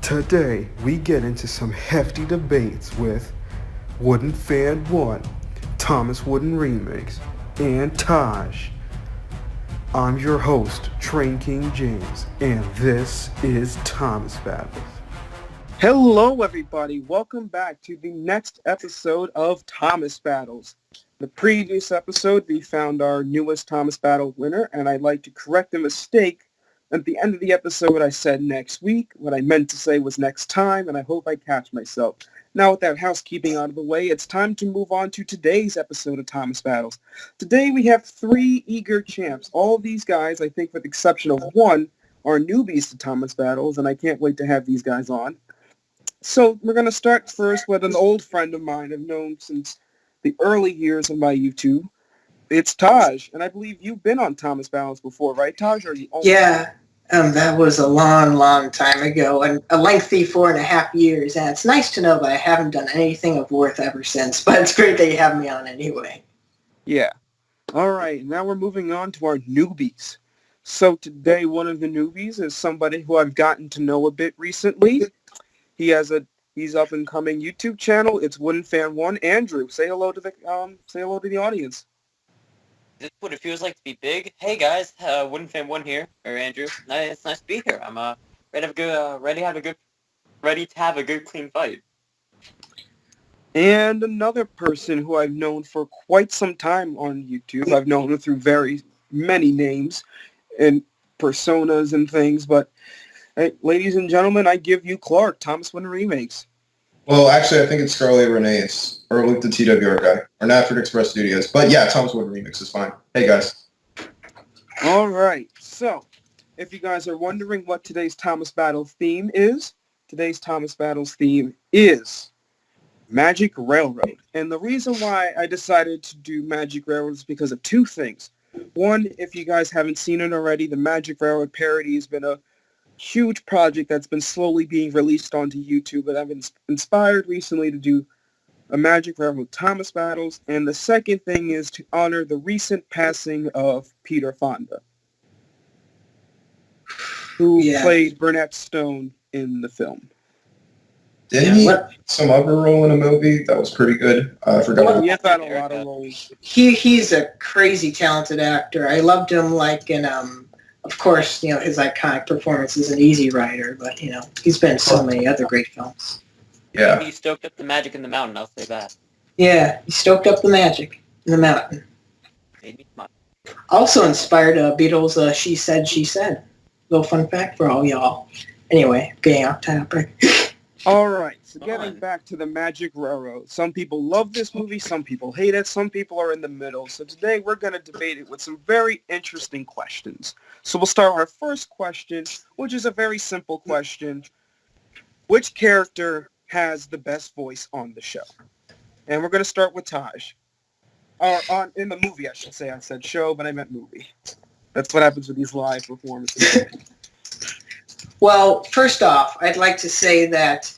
Today, we get into some hefty debates with Wooden Fan 1, Thomas Wooden Remakes, and Taj. I'm your host, Train King James, and this is Thomas Battles. Hello, everybody. Welcome back to the next episode of Thomas Battles. The previous episode, we found our newest Thomas Battle winner, and I'd like to correct a mistake. At the end of the episode, I said next week. What I meant to say was next time, and I hope I catch myself. Now, with that housekeeping out of the way, it's time to move on to today's episode of Thomas Battles. Today, we have 3 eager champs. All of these guys, I think with the exception of one, are newbies to Thomas Battles, and I can't wait to have these guys on. So we're going to start first with an old friend of mine I've known since the early years of my YouTube. It's Taj, and I believe you've been on Thomas Battles before, right, Taj? Or Yeah, that was a long, long time ago, and a lengthy 4.5 years, and it's nice to know that I haven't done anything of worth ever since, but it's great that you have me on anyway. Yeah. All right, now we're moving on to our newbies. So today, one of the newbies is somebody who I've gotten to know a bit recently. He's up and coming YouTube channel. It's Wooden Fan 1. Andrew, say hello to the audience. This is what it feels like to be big. Hey guys, Wooden Fan 1 here, or Andrew. It's nice to be here. I'm ready to have a good clean fight. And another person who I've known for quite some time on YouTube. I've known him through very many names and personas and things, but hey, ladies and gentlemen, I give you Clark, Thomas Wooden Remakes. Well, actually, I think it's Scarlet Renee's, or Luke the TWR guy, or Natford Express Studios. But yeah, Thomas Wooden Remix is fine. Hey, guys. All right, so if you guys are wondering what today's Thomas Battles theme is, today's Thomas Battles theme is Magic Railroad. And the reason why I decided to do Magic Railroad is because of 2 things. One, if you guys haven't seen it already, the Magic Railroad parody has been a huge project that's been slowly being released onto YouTube, and I've been inspired recently to do a Magic Railroad Thomas Battles. And the second thing is to honor the recent passing of Peter Fonda, who played Burnett Stone in the film. Didn't he have some other role in a movie that was pretty good? I forgot. He has had a lot of roles. He's a crazy talented actor. I loved him in of course, his iconic performance as an Easy Rider, but, he's been in so many other great films. Yeah. He stoked up the magic in the mountain, I'll say that. Yeah, he stoked up the magic in the mountain. Made me smile. Also inspired Beatles' She Said, She Said. Little fun fact for all y'all. Anyway, getting off topic. All right, so getting back to the Magic Railroad. Some people love this movie, some people hate it, some people are in the middle. So today we're going to debate it with some very interesting questions. So we'll start with our first question, which is a very simple question. Which character has the best voice on the show? And we're going to start with Taj. In the movie, I should say. I said show, but I meant movie. That's what happens with these live performances. Well, first off, I'd like to say that,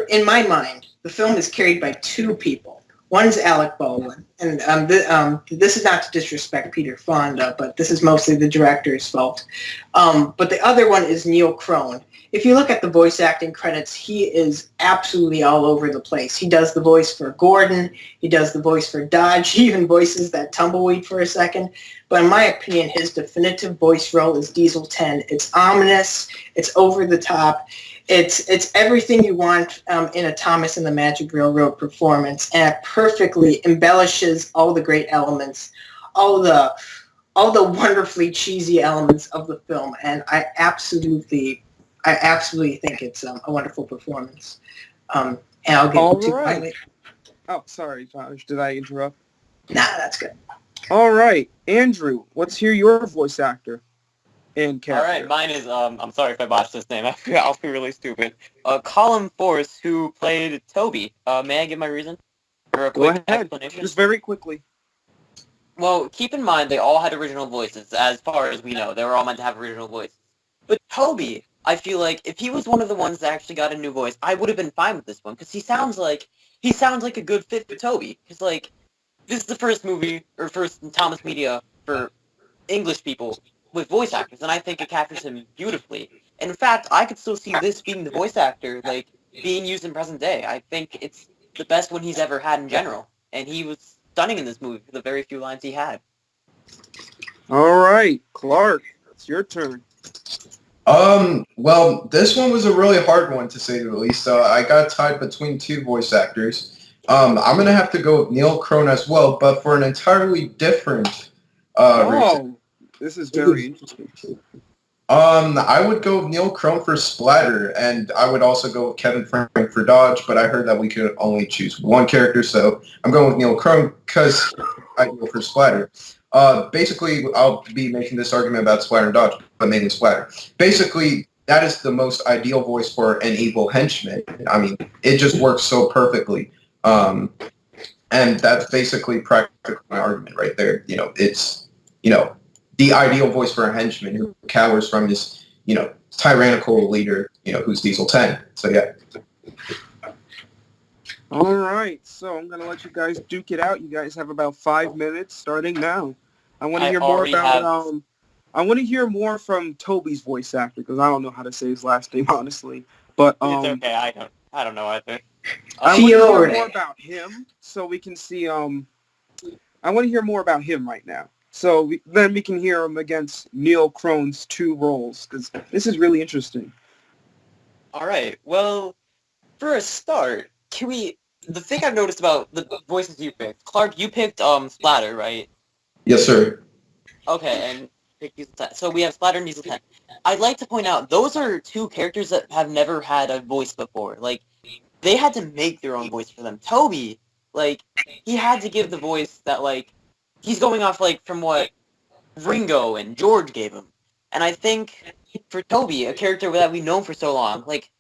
in my mind, the film is carried by 2 people. One's Alec Baldwin, and this is not to disrespect Peter Fonda, but this is mostly the director's fault. But the other one is Neil Crone. If you look at the voice acting credits, he is absolutely all over the place. He does the voice for Gordon. He does the voice for Dodge. He even voices that tumbleweed for a second. But in my opinion, his definitive voice role is Diesel 10. It's ominous. It's over the top. It's everything you want in a Thomas and the Magic Railroad performance, and it perfectly embellishes all the great elements, all the wonderfully cheesy elements of the film, and I absolutely think it's a wonderful performance. And I'll get to it later. Oh, sorry, Taj. Did I interrupt? Nah, that's good. All right, Andrew, let's hear your voice actor and character. All right, mine is, I'm sorry if I botched this name. I'll be really stupid. Colin Force, who played Toby. May I give my reason? For a quick explanation? Just very quickly. Well, keep in mind they all had original voices, as far as we know. They were all meant to have original voices. But Toby, I feel like if he was one of the ones that actually got a new voice, I would have been fine with this one, because he sounds like a good fit for Toby. Because, this is the first movie, or first Thomas media for English people with voice actors, and I think it captures him beautifully. And in fact, I could still see this being the voice actor, like, being used in present day. I think it's the best one he's ever had in general. And he was stunning in this movie for the very few lines he had. All right, Clark, it's your turn. Well, this one was a really hard one to say the least. I got tied between two voice actors. I'm gonna have to go with Neil Crone as well, but for an entirely different reason. This is very interesting. I would go with Neil Crone for Splatter, and I would also go with Kevin Frank for Dodge, but I heard that we could only choose one character, so I'm going with Neil Crone because I go for Splatter. Basically, I'll be making this argument about Splatter and Dodge, but mainly Splatter. Basically, that is the most ideal voice for an evil henchman. I mean, it just works so perfectly. And that's basically practically my argument right there. It's, the ideal voice for a henchman who cowers from his, tyrannical leader, who's Diesel 10. So, yeah. All right, so I'm gonna let you guys duke it out. You guys have about 5 minutes starting now. I want to hear more about. I want to hear more from Toby's voice actor because I don't know how to say his last name honestly. But It's okay. I don't know either. I want to hear more about him so we can see. I want to hear more about him right now. So then we can hear him against Neil Crone's two roles because this is really interesting. All right. Well, for a start, the thing I've noticed about the voices you picked, Clark, you picked Splatter, right? Yes, sir. Okay, and picked Diesel 10. So we have Splatter and Diesel 10. I'd like to point out those are two characters that have never had a voice before. Like, they had to make their own voice for them. Toby, like, he had to give the voice that, like, he's going off, like, from what Ringo and George gave him. And I think for Toby, a character that we've known for so long, like,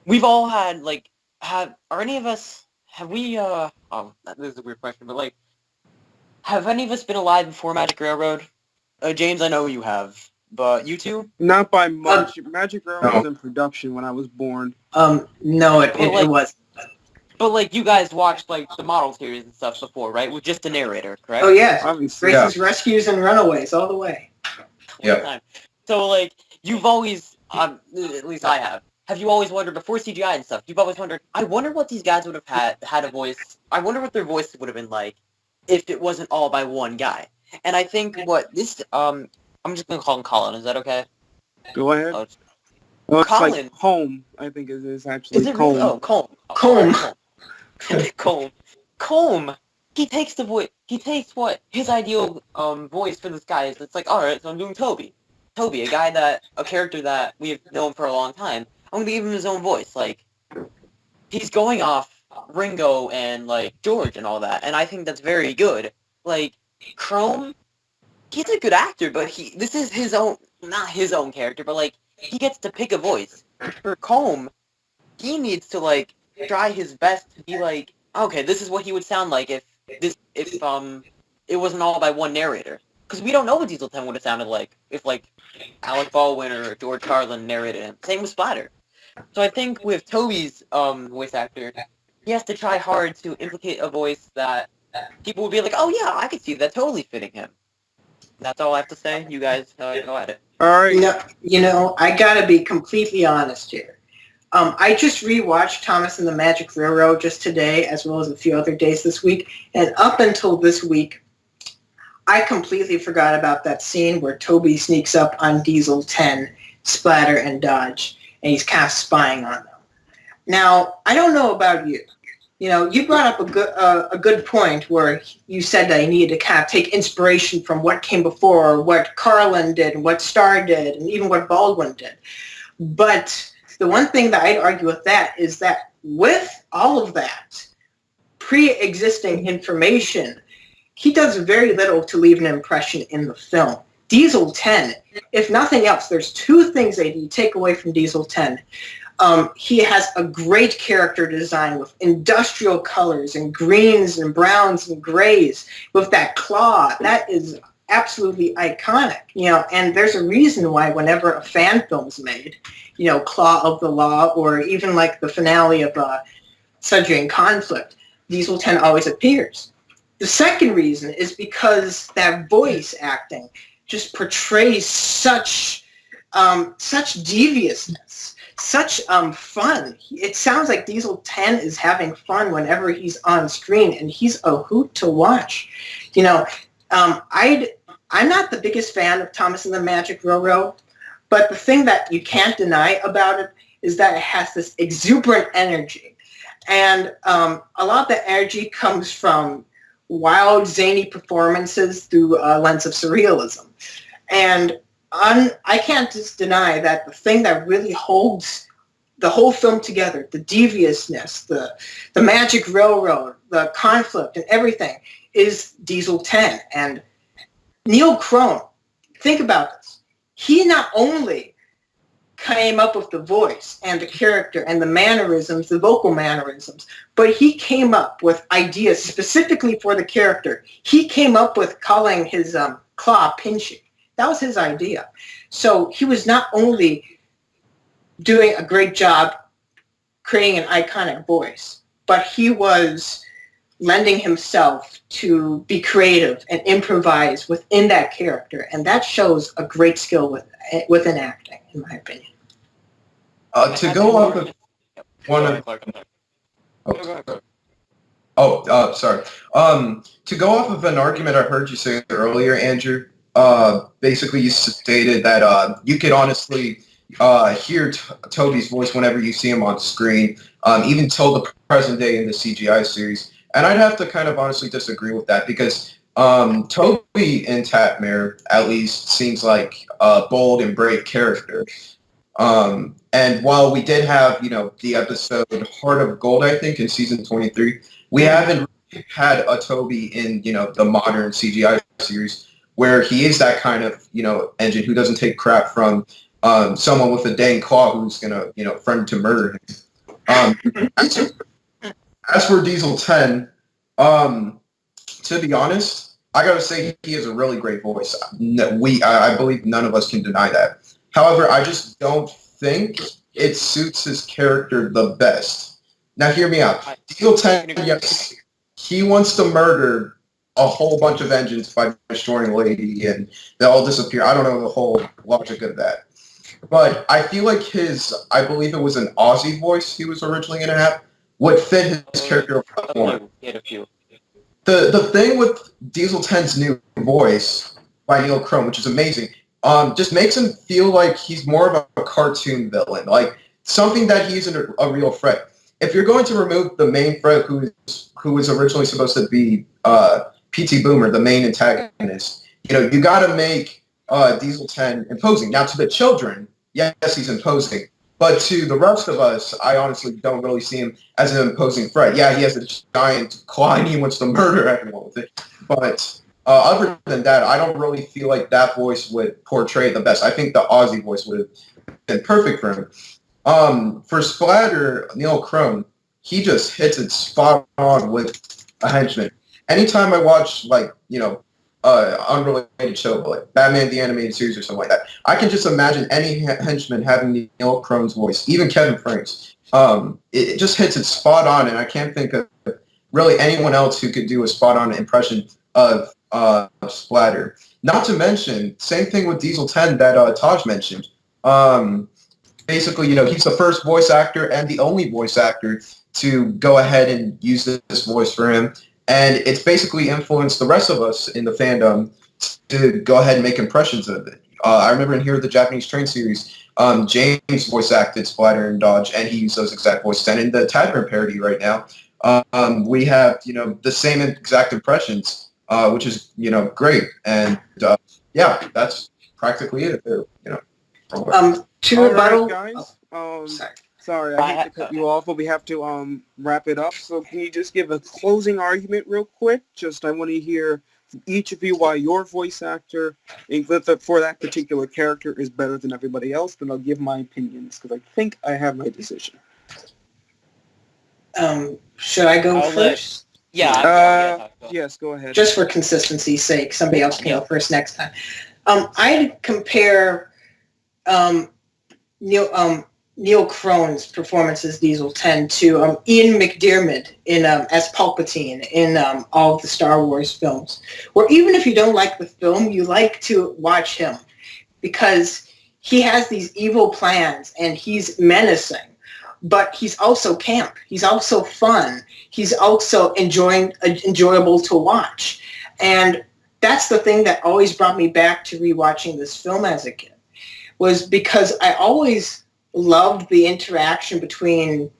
we've all had, like, have any of us, have we, this is a weird question, but, like, have any of us been alive before Magic Railroad? James, I know you have, but you two? Not by much. Magic Railroad was in production when I was born. No, it wasn't. But, like, you guys watched, like, the model series and stuff before, right? With just a narrator, correct? Oh, yes. Obviously. Races, rescues, and runaways all the way. Yeah. So, like, you've always, at least I have you always wondered, before CGI and stuff, you've always wondered, I wonder what these guys would have had a voice, I wonder what their voice would have been like if it wasn't all by one guy. And I think what this, I'm just going to call him Colin, is that okay? Go ahead. Colin. Like Home, I think it is actually. Is it really? Oh, Colm. Colm. He takes the voice. He takes what his ideal voice for this guy is. It's like, all right, so I'm doing Toby. Toby, a character that we've known for a long time. I'm gonna give him his own voice. Like, he's going off Ringo and like George and all that, and I think that's very good. Like, Chrome, he's a good actor, but this is his own, not his own character, but like he gets to pick a voice. For Colm, he needs to like try his best to be like, okay, this is what he would sound like if it wasn't all by one narrator. Because we don't know what Diesel 10 would have sounded like if like Alec Baldwin or George Carlin narrated him. Same with Splatter. So I think with Toby's voice actor, he has to try hard to implicate a voice that people would be like, oh yeah, I could see that totally fitting him. That's all I have to say. You guys go at it. All right. I gotta be completely honest here. I just rewatched Thomas and the Magic Railroad just today, as well as a few other days this week. And up until this week, I completely forgot about that scene where Toby sneaks up on Diesel 10, Splatter, and Dodge, and he's kind of spying on them. Now, I don't know about you. You brought up a good point where you said that you needed to kind of take inspiration from what came before, what Carlin did, and what Starr did, and even what Baldwin did. But the one thing that I'd argue with that is that with all of that pre-existing information, he does very little to leave an impression in the film. Diesel 10, if nothing else, there's two things that you take away from Diesel 10. He has a great character design with industrial colors and greens and browns and grays with that claw. That is absolutely iconic, and there's a reason why whenever a fan film's made, Claw of the Law, or even like the finale of Subjugating Conflict, Diesel 10 always appears. The second reason is because that voice acting just portrays such such deviousness, such fun. It sounds like Diesel 10 is having fun whenever he's on screen, and he's a hoot to watch. You know, I'm not the biggest fan of Thomas and the Magic Railroad, but the thing that you can't deny about it is that it has this exuberant energy. And a lot of the energy comes from wild, zany performances through a lens of surrealism. And I can't just deny that the thing that really holds the whole film together, the deviousness, the Magic Railroad, the conflict, and everything, is Diesel 10. And Neil Crone, think about this. He not only came up with the voice and the character and the mannerisms, the vocal mannerisms, but he came up with ideas specifically for the character. He came up with calling his claw Pinchy. That was his idea. So he was not only doing a great job creating an iconic voice, but he was lending himself to be creative and improvise within that character. And that shows a great skill within acting, in my opinion. To go off of one of... sorry. To go off of an argument I heard you say earlier, Andrew, basically you stated that you could honestly hear Toby's voice whenever you see him on screen, even till the present day in the CGI series. And I'd have to kind of honestly disagree with that because Toby in Tatmare at least seems like a bold and brave character. And while we did have, the episode Heart of Gold, I think, in season 23, we haven't really had a Toby in, the modern CGI series where he is that kind of, engine who doesn't take crap from someone with a dang claw who's going to, threaten to murder him. As for Diesel 10, to be honest, I got to say he has a really great voice. I believe none of us can deny that. However, I just don't think it suits his character the best. Now, hear me out. Diesel 10, yes, he wants to murder a whole bunch of engines by destroying Lady, and they all disappear. I don't know the whole logic of that. But I feel like I believe it was an Aussie voice he was originally going to have, would fit his character more. The thing with Diesel 10's new voice by Neil Crone, which is amazing, just makes him feel like he's more of a cartoon villain, like something that he isn't a real threat. If you're going to remove the main threat, who was originally supposed to be P.T. Boomer, the main antagonist, you got to make Diesel 10 imposing. Now, to the children, yes, he's imposing. But to the rest of us, I honestly don't really see him as an imposing threat. Yeah, he has a giant claw and he wants to murder everyone with it. But other than that, I don't really feel like that voice would portray it the best. I think the Aussie voice would have been perfect for him. For Splatter, Neil Crone, he just hits it spot on with a henchman. Anytime I watch, unrelated show, like Batman the Animated Series or something like that, I can just imagine any henchman having Neil Crone's voice, even Kevin Frank's. It just hits it spot on, and I can't think of really anyone else who could do a spot on impression of Splatter. Not to mention, same thing with Diesel 10 that Taj mentioned. Basically, he's the first voice actor and the only voice actor to go ahead and use this voice for him. And it's basically influenced the rest of us in the fandom to go ahead and make impressions of it. I remember in Here of the Japanese Train series, James voice acted Splatter and Dodge, and he used those exact voices. And in the Tadmere parody right now, we have, the same exact impressions, which is, great. And, yeah, that's practically it. To rebuttal, guys. Sorry. Sorry, I hate to cut you off, but we have to wrap it up. So can you just give a closing argument real quick? I want to hear from each of you why your voice actor for that particular character is better than everybody else. Then I'll give my opinions because I think I have my decision. Should I go first? Yes, go ahead. Just for consistency's sake, somebody else can go first next time. I'd compare Neil Crone's performance as Diesel 10 to Ian McDiarmid as Palpatine in all of the Star Wars films, where even if you don't like the film, you like to watch him because he has these evil plans and he's menacing, but he's also camp. He's also fun. He's also enjoyable to watch. And that's the thing that always brought me back to rewatching this film as a kid, was because I always loved the interaction between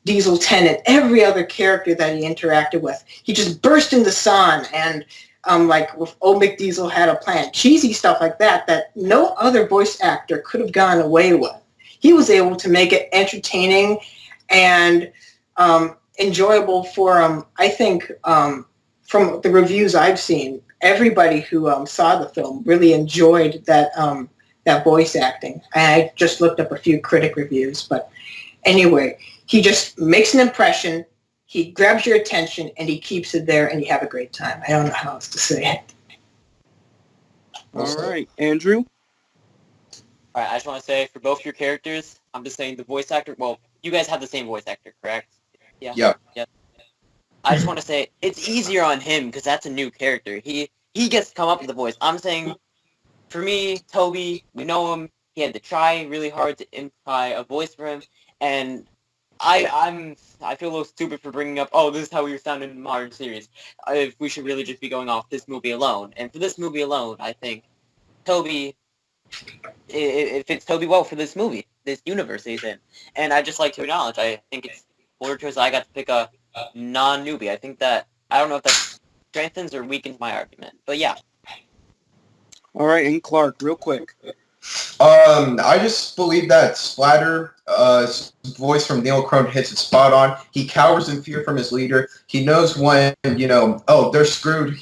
Diesel 10 and every other character that he interacted with. He just burst into song, and like with Old McDiesel had a plan, cheesy stuff like that no other voice actor could have gone away with. He was able to make it entertaining and enjoyable for I think from the reviews I've seen, everybody who saw the film really enjoyed that voice acting. I just looked up a few critic reviews, but anyway, he just makes an impression, he grabs your attention, and he keeps it there, and you have a great time. I don't know how else to say it. All right, Andrew? All right, I just want to say, for both your characters, I'm just saying the voice actor, well, you guys have the same voice actor, correct? Yeah. Yeah. I just want to say, it's easier on him, because that's a new character. He gets to come up with the voice. I'm saying, for me, Toby, we know him, he had to try really hard to imply a voice for him, and I feel a little stupid for bringing up, oh, this is how we sound in modern series. We should really just be going off this movie alone. And for this movie alone, I think Toby, it fits Toby well for this movie, this universe he's in. And I'd just like to acknowledge, I think it's more because I got to pick a non-newbie. I think that, I don't know if that strengthens or weakens my argument. But yeah. All right, and Clark, real quick. I just believe that Splatter's voice from Neil Crone hits it spot on. He cowers in fear from his leader. He knows when, oh, they're screwed.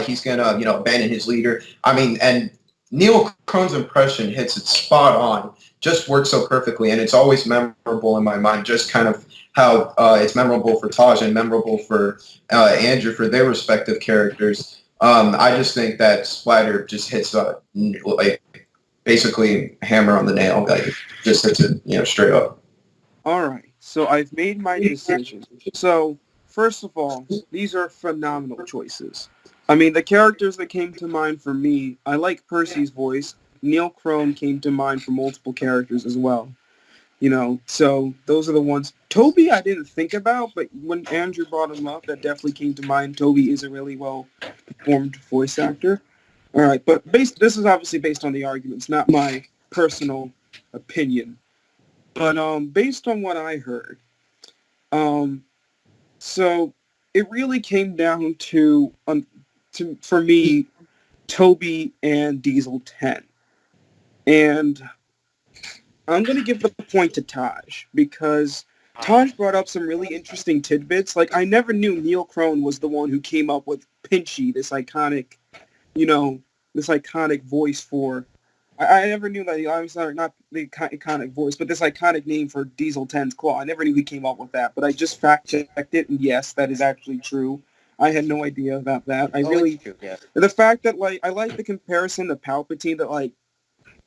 He's going to, abandon his leader. I mean, and Neil Crone's impression hits it spot on. Just works so perfectly, and it's always memorable in my mind, just kind of how it's memorable for Taj and memorable for Andrew for their respective characters. I just think that Splatter just hits basically hammer on the nail, like just hits it, straight up. All right, so I've made my decision. So first of all, these are phenomenal choices. I mean, the characters that came to mind for me, I like Percy's voice. Neil Crone came to mind for multiple characters as well. So those are the ones. Toby I didn't think about, but when Andrew brought him up, that definitely came to mind. Toby is a really well-performed voice actor. All right, but this is obviously based on the arguments, not my personal opinion. But based on what I heard, so it really came down to for me, Toby and Diesel 10. And I'm going to give the point to Taj, because Taj brought up some really interesting tidbits. Like, I never knew Neil Crone was the one who came up with Pinchy, this iconic voice for... I never knew that. I'm sorry, not the iconic voice, but this iconic name for Diesel 10's claw. I never knew he came up with that, but I just fact-checked it, and yes, that is actually true. I had no idea about that. The fact that, I like the comparison to Palpatine, that,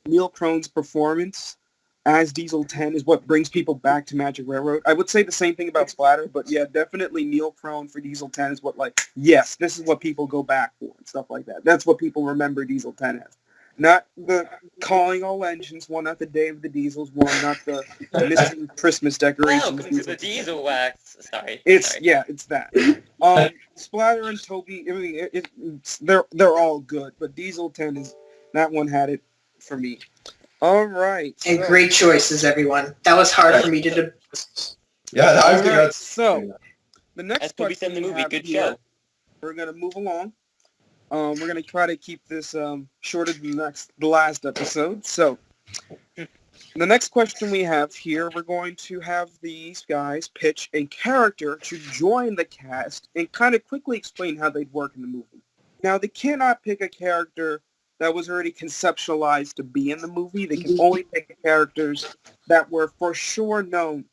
Neil Crone's performance as Diesel 10 is what brings people back to Magic Railroad. I would say the same thing about Splatter, but yeah, definitely Neil Crone for Diesel 10 is what, yes, this is what people go back for and stuff like that. That's what people remember Diesel 10 as. Not the calling all engines one, not the Day of the Diesels one, not the missing Christmas decorations. No, because it's the diesel wax. Sorry. Yeah, it's that. Splatter and Toby, I mean, they're all good, but Diesel 10 that one had it for me. All right. And great choices, everyone. That was hard for me to do. Yeah, I was right, so the next question the movie, good here, show. we're going to move along. We're going to try to keep this shorter than the last episode. So the next question we have here, we're going to have these guys pitch a character to join the cast and kind of quickly explain how they'd work in the movie. Now, they cannot pick a character that was already conceptualized to be in the movie. They can only pick characters that were for sure known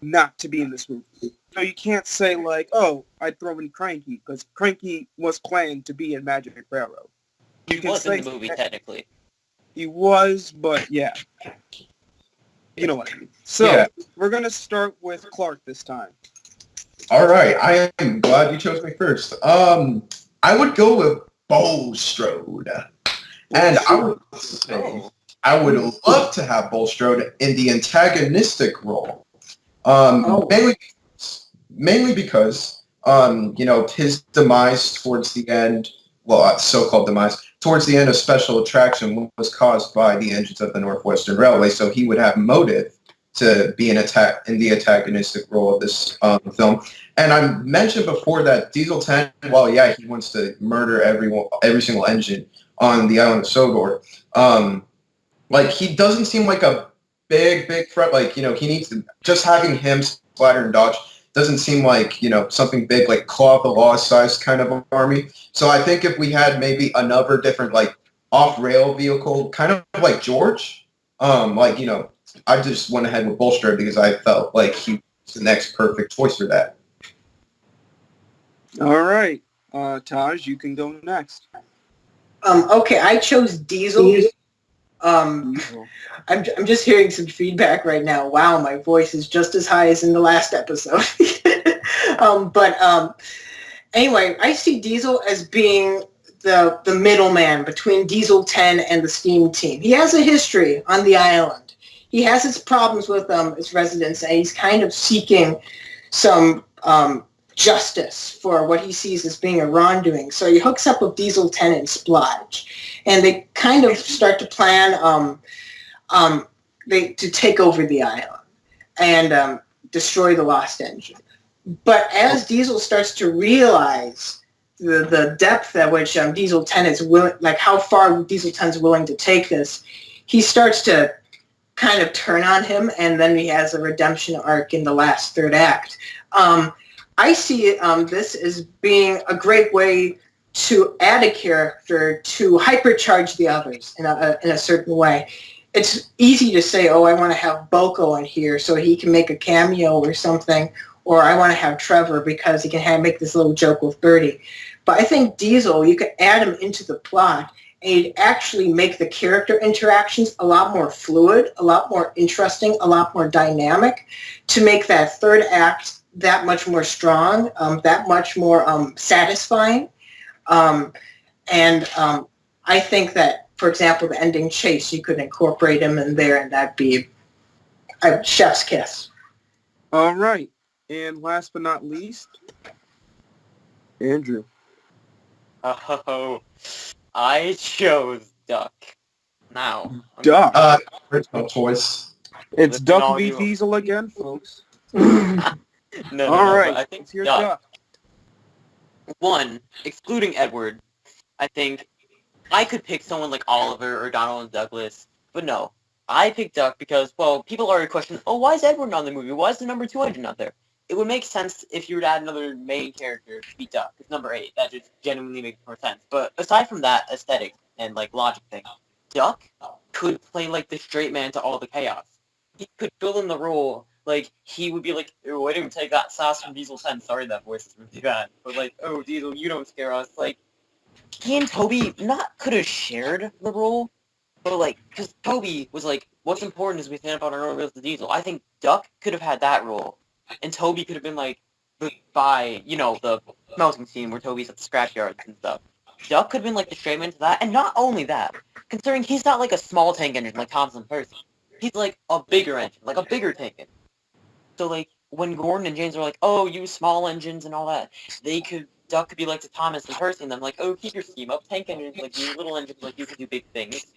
not to be in this movie. So you can't say oh, I'd throw in Cranky, because Cranky was planned to be in Magic Railroad. He was in the movie, technically. He was, but yeah. You know what I mean. So, We're going to start with Clark this time. All right, I am glad you chose me first. I would go with Bulstrode. And I would say, I would love to have Bulstrode in the antagonistic role. Oh. Mainly because his demise towards the end, well, so-called demise towards the end of Special Attraction was caused by the engines of the Northwestern Railway, so he would have motive to be in the antagonistic role of this film. And I mentioned before that Diesel 10, well, yeah, he wants to murder every single engine on the island of Sodor. Like, he doesn't seem like a big threat. Like, he needs to, just having him splatter and dodge doesn't seem like, something big, like Claw of the Law size kind of army. So I think if we had maybe another different, like, off-rail vehicle, kind of like George, I just went ahead with Bulstrode because I felt like he was the next perfect choice for that. All right. Taj, you can go next. Okay, I chose Diesel. I'm just hearing some feedback right now. Wow, my voice is just as high as in the last episode. Anyway, I see Diesel as being the middleman between Diesel 10 and the Steam team. He has a history on the island. He has his problems with its residents, and he's kind of seeking some justice for what he sees as being a wrongdoing. So he hooks up with Diesel 10 and Splodge, and they kind of start to plan to take over the island and destroy the Lost Engine. But as Diesel starts to realize the depth at which Diesel 10 is willing, like how far Diesel 10 is willing to take this, he starts to kind of turn on him, and then he has a redemption arc in the last third act. I see this as being a great way to add a character to hypercharge the others in a certain way. It's easy to say, oh, I want to have Boko in here so he can make a cameo or something, or I want to have Trevor because he can make this little joke with Birdie. But I think Diesel, you could add him into the plot, and you'd actually make the character interactions a lot more fluid, a lot more interesting, a lot more dynamic, to make that third act that much more strong, that much more satisfying. I think that, for example, the ending chase, you could incorporate him in there, and that'd be a chef's kiss. All right. And last but not least, Andrew. Oh, I chose Duck. Now. Duck. Original choice. It's Listen, Duck all v. you- Diesel again, folks. No, All right. but I think Let's hear Duck. Duck. One, excluding Edward, I think I could pick someone like Oliver or Donald and Douglas, but no. I picked Duck because, well, people already question, oh, why is Edward not in the movie? Why is the number 2 engine not there? It would make sense if you were to add another main character to be Duck. It's number 8. That just genuinely makes more sense. But aside from that aesthetic and, like, logic thing, Duck could play, like, the straight man to all the chaos. He could fill in the role. Like, he would be like, oh, I didn't take that sauce from Diesel 10. Sorry, that voice is really bad. But, like, oh, Diesel, you don't scare us. Like, he and Toby not could have shared the role, but, like, because Toby was like, what's important is we stand up on our own wheels to Diesel. I think Duck could have had that role, and Toby could have been, like, the melting scene where Toby's at the scrapyards and stuff. Duck could have been, like, the straight man to that, and not only that, considering he's not, like, a small tank engine like Thompson Percy. He's, like, a bigger engine, like a bigger tank engine. So, like, when Gordon and James are like, oh, use small engines and all that, Duck could be like to Thomas and Percy and them, like, oh, keep your steam up. Tank engines, like, use little engines, like, you can do big things.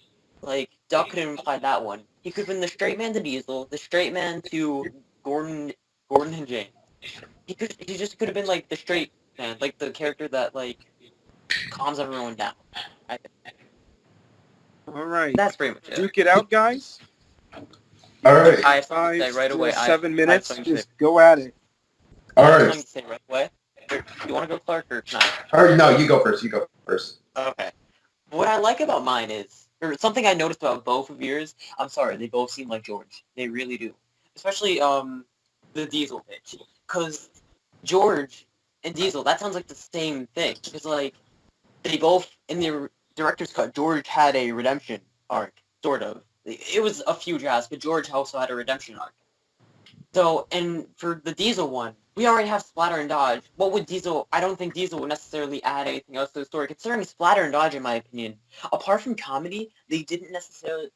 Like, Duck could have implied that one. He could have been the straight man to Diesel, the straight man to Gordon and James. He just could have been, like, the straight man, like, the character that, like, calms everyone down. I think. All right. That's pretty much it. Duke it out, guys. All right. I have something to say right away. 7 minutes. I have something to say. Just go at it. All I have right. something to say right away. You want to go, Clark, or not? All right. No, you go first. Okay. What I like about mine is, or something I noticed about both of yours, I'm sorry, they both seem like George. They really do. Especially, the Diesel pitch. Because George and Diesel, that sounds like the same thing. Because, like, they both, in the director's cut, George had a redemption arc, sort of. It was a few drafts, but George also had a redemption arc. So, and for the Diesel one, we already have Splatter and Dodge. What would Diesel... I don't think Diesel would necessarily add anything else to the story. Considering Splatter and Dodge, in my opinion, apart from comedy, they didn't necessarily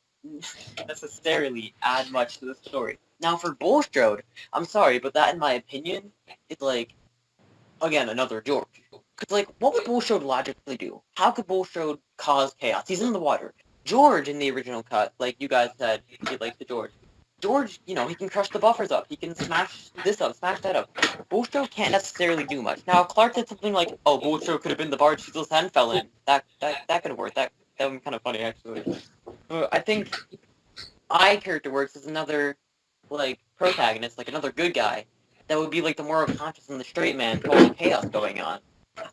necessarily add much to the story. Now for Bulstrode, I'm sorry, but that in my opinion is like, again, another George. Because like, what would Bulstrode logically do? How could Bulstrode cause chaos? He's in the water. George in the original cut, like you guys said, he likes the George. George, you know, he can crush the buffers up. He can smash this up, smash that up. Bulstrode can't necessarily do much. Now, if Clark did something like, oh, Bulstrode could have been the barge Diesel's hand fell in. That could have worked. That would be kind of funny, actually. But I think character works as another, like, protagonist, like another good guy. That would be, like, the moral conscious and the straight man for all the chaos going on.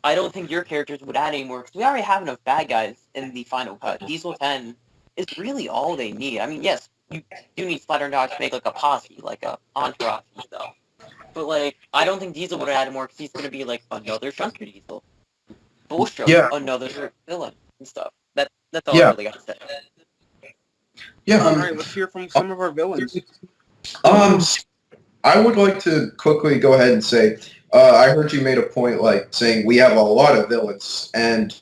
I don't think your characters would add any more, because we already have enough bad guys in the final cut. Diesel 10 is really all they need. I mean, yes, you do need Splatter and Dodge to make, like, a posse, like a entourage and stuff. But, like, I don't think Diesel would add more, because he's going to be, like, another Shunker Diesel. Bulstrode, another villain and stuff. That's all I really got to say. Yeah. All right, let's hear from some of our villains. I would like to quickly go ahead and say, I heard you made a point, like, saying we have a lot of villains, and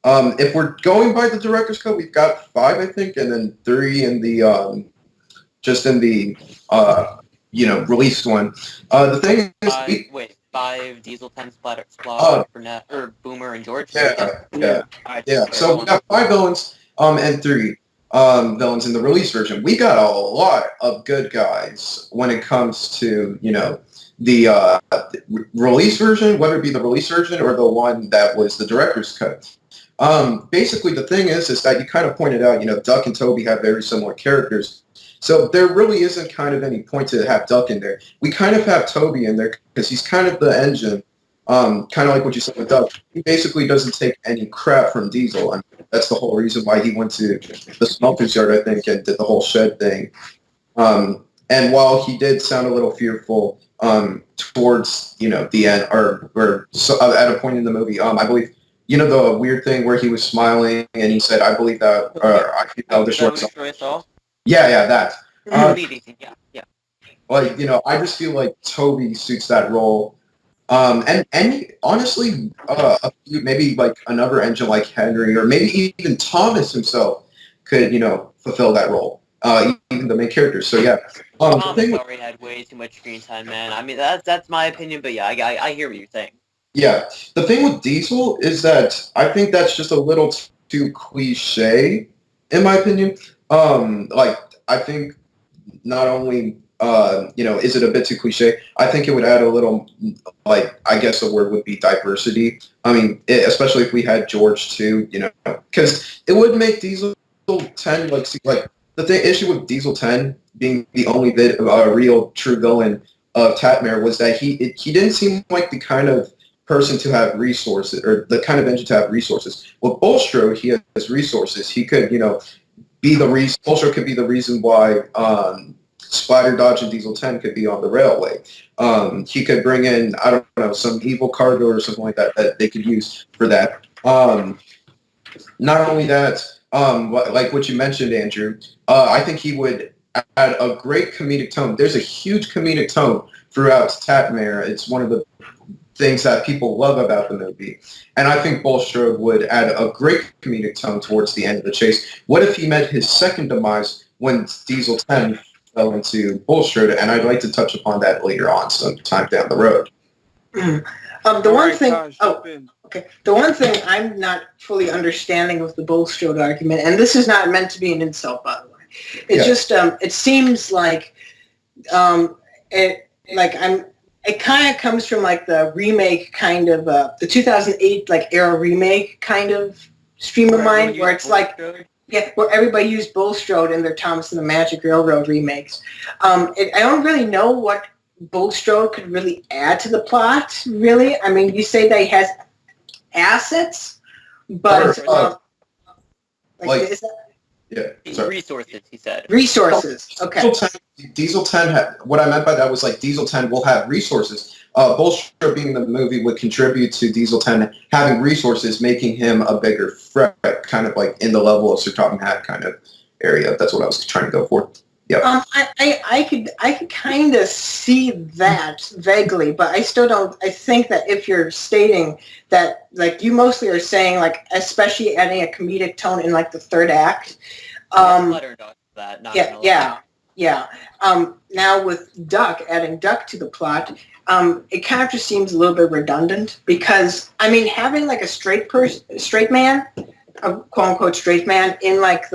if we're going by the director's cut, we've got 5, I think, and then 3 in the, just in the, released one. The thing is... 5 Diesel 10 Splatter, Burnett, or Boomer, and George? Yeah. So we got 5 villains, and 3 villains in the release version. We got a lot of good guys when it comes to, the release version, whether it be the release version or the one that was the director's cut. Basically, the thing is that you kind of pointed out, Duck and Toby have very similar characters. So there really isn't kind of any point to have Duck in there. We kind of have Toby in there because he's kind of the engine, kind of like what you said with Duck. He basically doesn't take any crap from Diesel, and that's the whole reason why he went to the smelter's yard, I think, and did the whole shed thing. And while he did sound a little fearful towards, the end, or so, at a point in the movie, I believe, the weird thing where he was smiling and he said, I believe that, or I feel the short song. Yeah, that. Yeah. Like, I just feel like Toby suits that role. And honestly, maybe like another engine like Henry, or maybe even Thomas himself could, fulfill that role. Even the main characters. So yeah. Thomas already had way too much screen time, man. I mean, that's my opinion, but yeah, I hear what you're saying. Yeah. The thing with Diesel is that I think that's just a little too cliche, in my opinion. I think not only, is it a bit too cliche, I think it would add a little, I guess the word would be diversity. I mean, especially if we had George too, because it would make Diesel 10, the issue with Diesel 10 being the only real true villain of Tatmare was that he didn't seem like the kind of person to have resources, or the kind of engine to have resources. With Bulstrode, he has resources. He could, be the reason. Bulstrode could be the reason why Splatter, Dodge, and Diesel 10 could be on the railway. He could bring in, I don't know, some evil cargo or something like that they could use for that. Not only that, like what you mentioned, Andrew, I think he would add a great comedic tone. There's a huge comedic tone throughout Tatmare. It's one of the things that people love about the movie. And I think Bulstrode would add a great comedic tone towards the end of the chase. What if he met his second demise when Diesel 10 fell into Bulstrode? And I'd like to touch upon that later on, sometime down the road. The one thing I'm not fully understanding with the Bulstrode argument, and this is not meant to be an insult, by the way. It's just it seems like it kind of comes from like the remake kind of the 2008 era remake kind of stream of mind, where it's like where everybody used Bulstrode in their Thomas and the Magic Railroad remakes. I don't really know what Bulstrode could really add to the plot. Really, I mean, you say that he has assets, but resources, he said. Resources, okay. Diesel 10 what I meant by that was like Diesel 10 will have resources. Bulstrode being in the movie would contribute to Diesel 10 having resources, making him a bigger threat, kind of like in the level of Sir Topham Hatt kind of area. That's what I was trying to go for. Yeah. I could kind of see that vaguely, but I still don't. I think that if you're stating that, like, you mostly are saying, like, especially adding a comedic tone in like the third act. that. Not Yeah, gonna lie. yeah. Now with Duck, adding Duck to the plot, it kind of just seems a little bit redundant because I mean, having like a straight man, a quote unquote straight man in like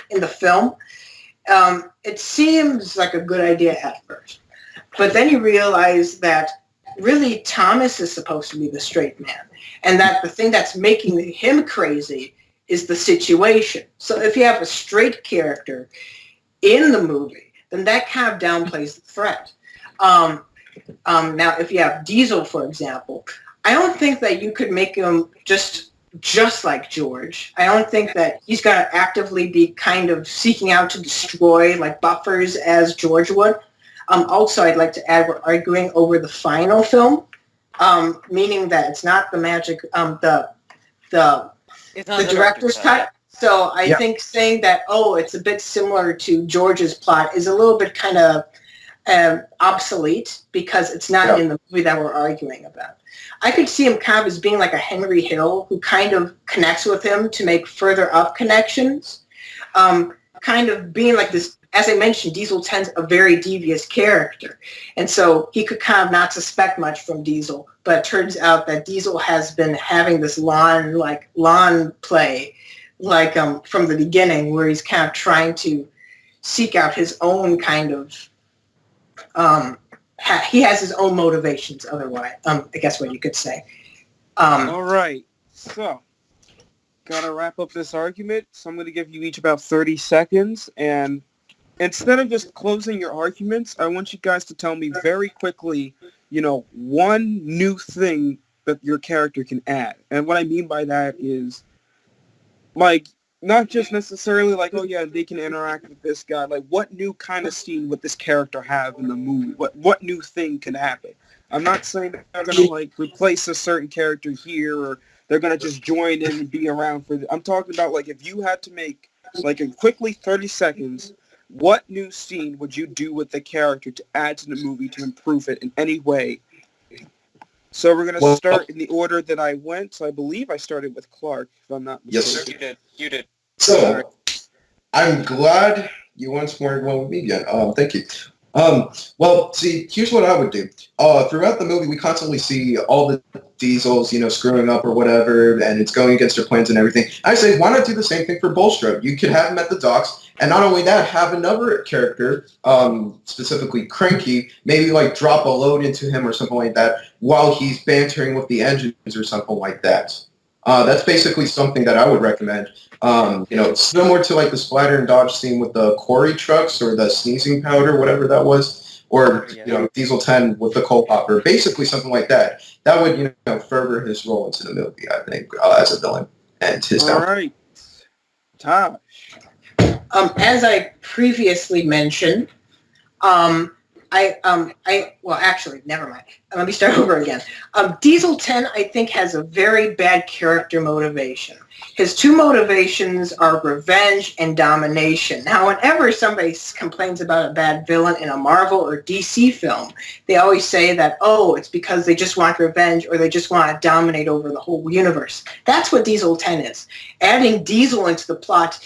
in the film, it seems like a good idea at first, but then you realize that really Thomas is supposed to be the straight man, and that the thing that's making him crazy is the situation. So if you have a straight character in the movie, then that kind of downplays the threat. Now, if you have Diesel, for example, I don't think that you could make him just like George. I don't think that he's going to actively be kind of seeking out to destroy like buffers as George would. Also, I'd like to add we're arguing over the final film, meaning that it's not the magic, the director's cut. So I think saying that, it's a bit similar to George's plot is a little bit kind of obsolete because it's not in the movie that we're arguing about. I could see him kind of as being like a Henry Hill who kind of connects with him to make further up connections. Kind of being like this, as I mentioned, Diesel 10's a very devious character. And so he could kind of not suspect much from Diesel, but it turns out that Diesel has been having this lawn play from the beginning where he's kind of trying to seek out his own kind of he has his own motivations otherwise, I guess what you could say. All right, so gotta wrap up this argument, so I'm going to give you each about 30 seconds, and instead of just closing your arguments, I want you guys to tell me very quickly, one new thing that your character can add. And what I mean by that is, like, not just necessarily like, they can interact with this guy. Like, what new kind of scene would this character have in the movie? What new thing can happen? I'm not saying that they're going to, like, replace a certain character here or they're going to just join in and be around for I'm talking about, like, if you had to make, like, in quickly 30 seconds, what new scene would you do with the character to add to the movie to improve it in any way? So we're going to start in the order that I went. So I believe I started with Clark, if I'm not mistaken. Yes, you did. So, I'm glad you once more went with me again. Thank you. Well, see, here's what I would do. Throughout the movie, we constantly see all the Diesels, screwing up or whatever, and it's going against their plans and everything. I say, why not do the same thing for Bulstrode? You could have him at the docks, and not only that, have another character, specifically Cranky, maybe like drop a load into him or something like that while he's bantering with the engines or something like that. That's basically something that I would recommend. Similar to like the splatter and dodge scene with the quarry trucks or the sneezing powder, whatever that was, or Diesel 10 with the coal popper, basically something like that. That would further his role into the movie, I think, as a villain and his. All right, Tosh. As I previously mentioned, actually, never mind. Let me start over again. Diesel 10, I think, has a very bad character motivation. His two motivations are revenge and domination. Now, whenever somebody complains about a bad villain in a Marvel or DC film, they always say that, it's because they just want revenge or they just want to dominate over the whole universe. That's what Diesel 10 is. Adding Diesel into the plot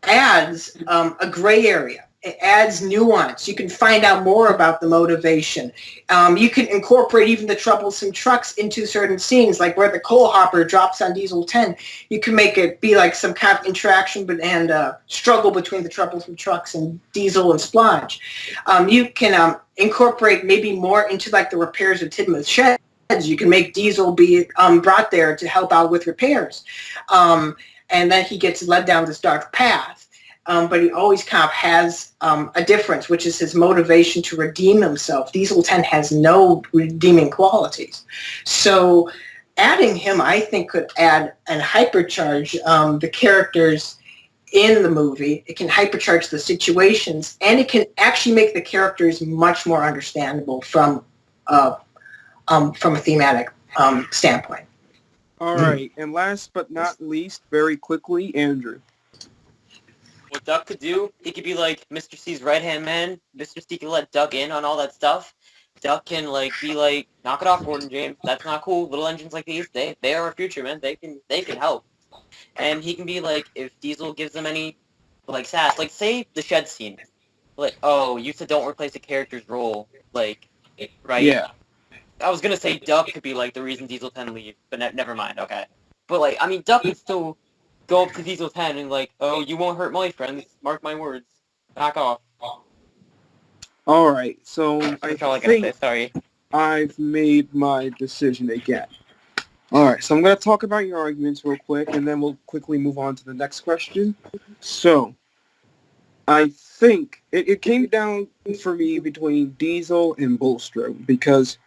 adds a gray area. It adds nuance. You can find out more about the motivation. You can incorporate even the troublesome trucks into certain scenes, like where the coal hopper drops on Diesel 10. You can make it be like some kind of interaction and struggle between the troublesome trucks and Diesel and Splodge. You can incorporate maybe more into like the repairs of Tidmouth sheds. You can make Diesel be brought there to help out with repairs. And then he gets led down this dark path. But he always kind of has a difference, which is his motivation to redeem himself. Diesel 10 has no redeeming qualities. So adding him, I think, could add and hypercharge the characters in the movie. It can hypercharge the situations, and it can actually make the characters much more understandable from a thematic standpoint. All right, and last but not least, very quickly, Andrew. What Duck could do, he could be like Mr. C's right-hand man. Mr. C can let Duck in on all that stuff. Duck can be like, knock it off, Gordon James. That's not cool. Little engines like these, they are our future, man. They can help. And he can be like, if Diesel gives them any like sass. Like say the shed scene. Like, oh, you said don't replace a character's role. Like, right? Yeah. I was gonna say Duck could be like the reason Diesel 10 leaves, but never mind. Okay. But like, I mean, Duck could still go up to Diesel 10 and like, oh, you won't hurt my friends. Mark my words. Back off. All right. So That's I all I gotta say. think Sorry. I've made my decision again. All right. So I'm going to talk about your arguments real quick, and then we'll quickly move on to the next question. So I think it came down for me between Diesel and Bulstrode because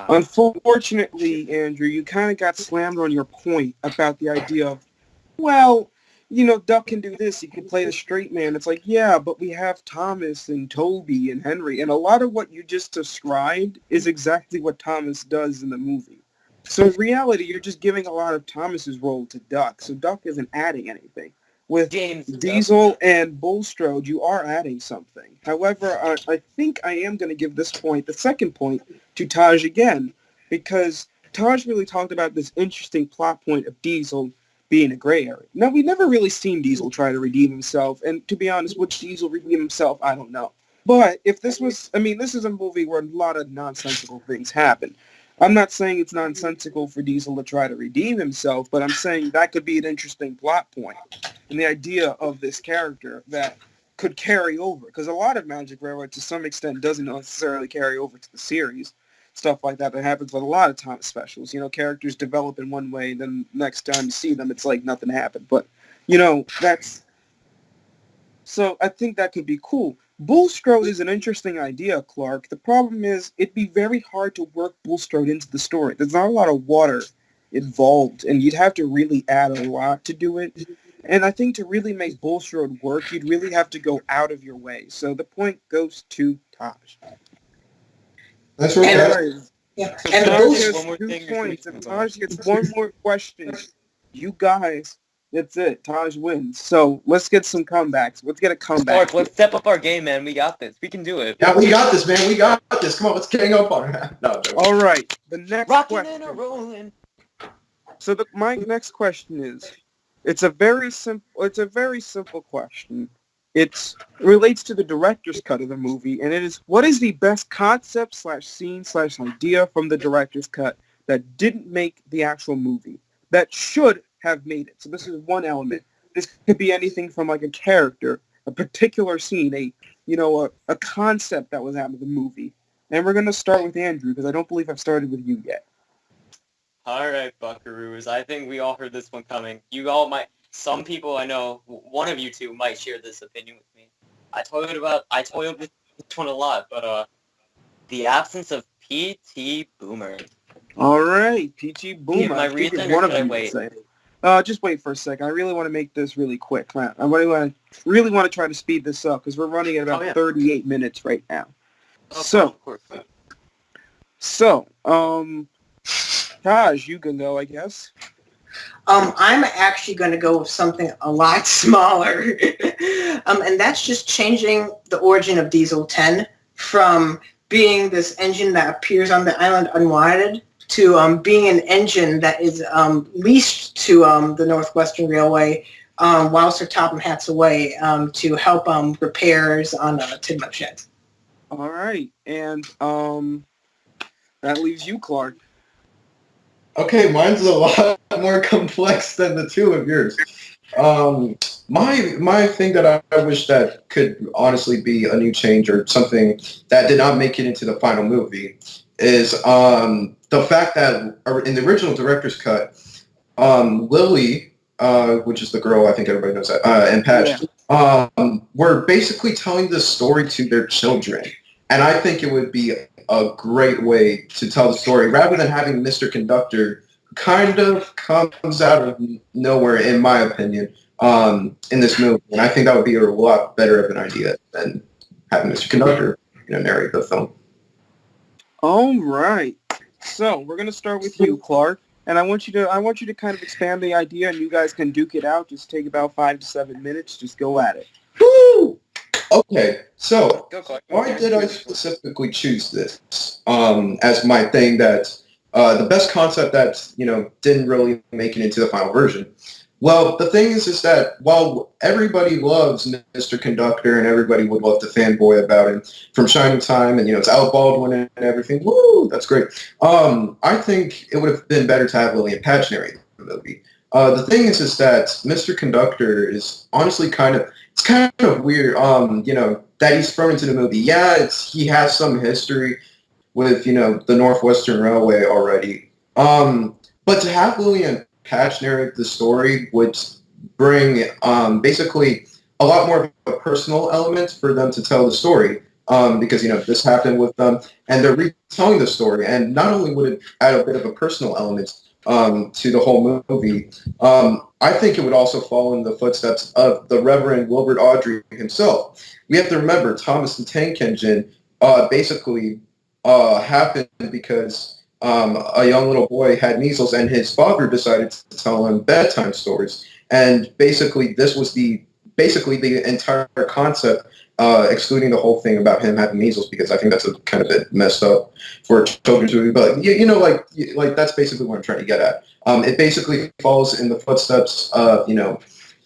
unfortunately, Andrew, you kind of got slammed on your point about the idea of, well, you know, Duck can do this. He can play the straight man. It's like, yeah, but we have Thomas and Toby and Henry. And a lot of what you just described is exactly what Thomas does in the movie. So in reality, you're just giving a lot of Thomas's role to Duck. So Duck isn't adding anything. With James Diesel and Bulstrode, you are adding something. However, I think I am going to give this point, the second point, to Taj again, because Taj really talked about this interesting plot point of Diesel being a gray area. Now, we've never really seen Diesel try to redeem himself, and to be honest, would Diesel redeem himself? I don't know. But if this was, I mean, this is a movie where a lot of nonsensical things happen. I'm not saying it's nonsensical for Diesel to try to redeem himself, but I'm saying that could be an interesting plot point. And the idea of this character that could carry over, because a lot of Magic Railroad to some extent doesn't necessarily carry over to the series. Stuff like that happens with a lot of Thomas specials. You know, characters develop in one way, then next time you see them, it's like nothing happened. But, you know, that's... So I think that could be cool. Bulstrode is an interesting idea, Clark. The problem is it'd be very hard to work Bulstrode into the story. There's not a lot of water involved, and you'd have to really add a lot to do it. And I think to really make Bulstrode work, you'd really have to go out of your way. So the point goes to Taj. That's right. Yeah. So And Taj Bulstrode, gets One more 2 thing. points. If Taj gets one more question, you guys, that's it. Taj wins. So let's get some comebacks. Let's get a comeback. Clark, let's step up our game, man. We got this. We can do it. Yeah, we got this, man. We got this. Come on, let's gang up on it. No, joke. All right. The next Rocking question. and a rolling. So my next question is, it's a very simple question. It relates to the director's cut of the movie, and it is, what is the best concept / scene / idea from the director's cut that didn't make the actual movie, that should have made it? So this is one element. This could be anything from like a character, a particular scene, a concept that was out of the movie. And we're going to start with Andrew, because I don't believe I've started with you yet. All right, buckaroos. I think we all heard this one coming. You all might. Some people I know, one of you two might share this opinion with me. I toiled with this one a lot, but the absence of P.T. Boomer. All right, P.T. Boomer. Give my I think reason, it's one or of should I you wait? would say. Just wait for a second. I really want to make this really quick. I really want to try to speed this up because we're running at about 38 minutes right now. Of course. So, Taj, you can go, I guess. I'm actually going to go with something a lot smaller, and that's just changing the origin of Diesel 10 from being this engine that appears on the island unwanted to being an engine that is leased to the Northwestern Railway while Sir Topham Hatt's away to help repairs on Tidmouth sheds. All right, and that leaves you, Clark. Okay, mine's a lot more complex than the two of yours. My thing that I wish that could honestly be a new change or something that did not make it into the final movie is the fact that in the original director's cut, Lily, which is the girl, I think everybody knows that, and Patch, were basically telling this story to their children. And I think it would be a great way to tell the story rather than having Mr. Conductor kind of comes out of nowhere, in my opinion, in this movie. And I think that would be a lot better of an idea than having Mr. Conductor, narrate the film. All right. So we're gonna start with you, Clark, and I want you to kind of expand the idea, and you guys can duke it out. Just take about 5 to 7 minutes. Just go at it. Woo! Okay, so Go, Clark. why did I specifically choose this as my thing that the best concept that didn't really make it into the final version Well, the thing is that while everybody loves Mr. Conductor and everybody would love to fanboy about him from Shining Time and, it's Alec Baldwin and everything, woo, that's great. I think it would have been better to have Lillian Patch narrate the movie. The thing is that Mr. Conductor is honestly it's kind of weird, that he's thrown into the movie. Yeah, he has some history with, the Northwestern Railway already. But to have Lillian Patch narrate the story would bring basically a lot more of a personal element for them to tell the story because, this happened with them and they're retelling the story. And not only would it add a bit of a personal element to the whole movie, I think it would also follow in the footsteps of the Reverend Wilbert Audrey himself. We have to remember Thomas the Tank Engine basically happened because a young little boy had measles, and his father decided to tell him bedtime stories. And basically, this was the entire concept, excluding the whole thing about him having measles, because I think that's a kind of bit messed up for a children's movie. But like that's basically what I'm trying to get at. It basically follows in the footsteps of the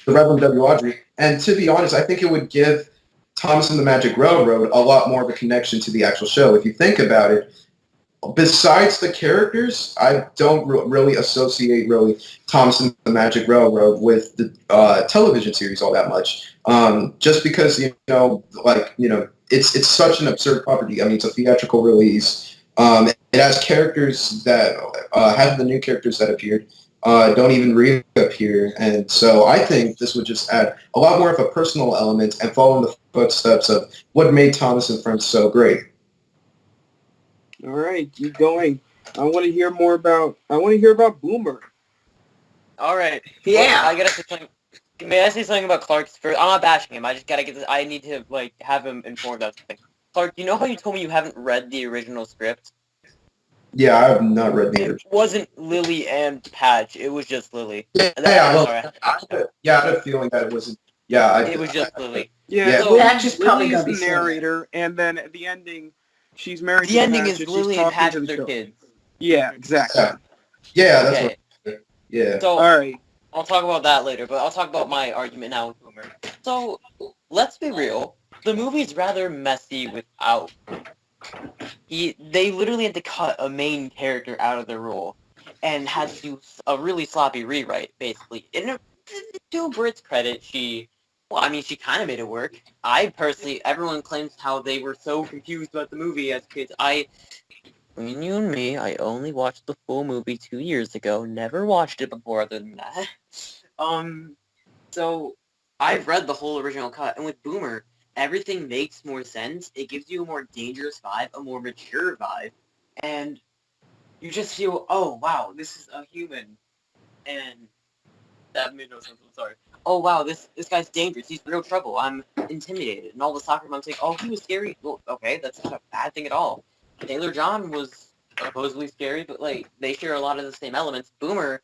Reverend W. Audrey. And to be honest, I think it would give Thomas and the Magic Railroad a lot more of a connection to the actual show. If you think about it, besides the characters, I don't really associate Thomas and the Magic Railroad with the television series all that much. Just because it's such an absurd property. I mean, it's a theatrical release. It has characters that have the new characters that appeared don't even reappear, and so I think this would just add a lot more of a personal element and follow in the footsteps of what made Thomas and Friends so great. All right, keep going. I want to hear about Boomer. All right. Yeah. Well, I gotta say something. May I say something about Clark's first? I'm not bashing him. I just gotta get this. I need to have him informed about something. Clark, you know how you told me you haven't read the original script? Yeah, I have not read the original. It wasn't Lily and Patch. It was just Lily. I had a feeling that it wasn't. Yeah, it was just Lily. Yeah, So, Patch is probably Lily's gonna be the narrator, and then at the ending, she's married. The ending Patch, is and Lily she's and talking Patch to with the their show. kids. Yeah, exactly. Yeah, that's Okay. what. Yeah. So, All right. I'll talk about that later, but I'll talk about my argument now with Boomer. So, let's be real. The movie's rather messy without. They literally had to cut a main character out of the role and had to do a really sloppy rewrite, basically. And to Brit's credit, she kind of made it work. Everyone claims how they were so confused about the movie as kids. Between you and me, I only watched the full movie 2 years ago. Never watched it before other than that. So I've read the whole original cut, and with Boomer, everything makes more sense. It gives you a more dangerous vibe, a more mature vibe, and you just feel, oh wow, this is a human, and that made no sense. I'm sorry. Oh wow, this guy's dangerous. He's real trouble. I'm intimidated, and all the soccer moms saying, oh, he was scary. Well, okay, that's not a bad thing at all. Taylor John was supposedly scary, but they share a lot of the same elements. Boomer,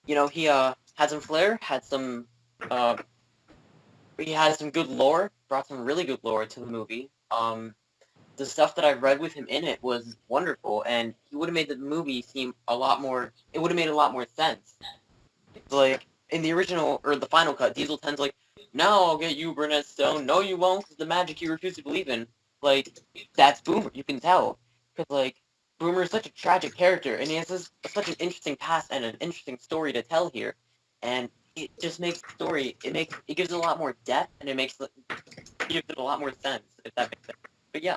he had some flair, he had some good lore, brought some really good lore to the movie. The stuff that I read with him in it was wonderful, and he would have made the movie seem it would have made a lot more sense. In the original, or the final cut, Diesel 10's now I'll get you, Burnett Stone. No, you won't, because the magic you refuse to believe in. That's Boomer, you can tell. Because, Boomer is such a tragic character, and he has such an interesting past and an interesting story to tell here. And it just makes the story, it gives it a lot more depth, and it gives it a lot more sense, if that makes sense. But yeah.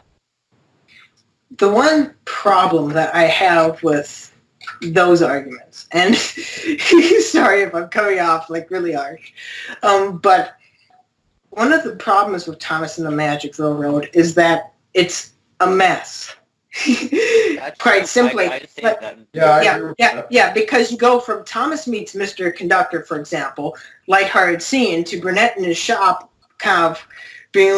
The one problem that I have with those arguments, and sorry if I'm coming off really harsh, but one of the problems with Thomas and the Magic Railroad is that it's a mess. Quite simply. Because you go from Thomas meets Mr. Conductor, for example, lighthearted scene, to Burnett in his shop kind of being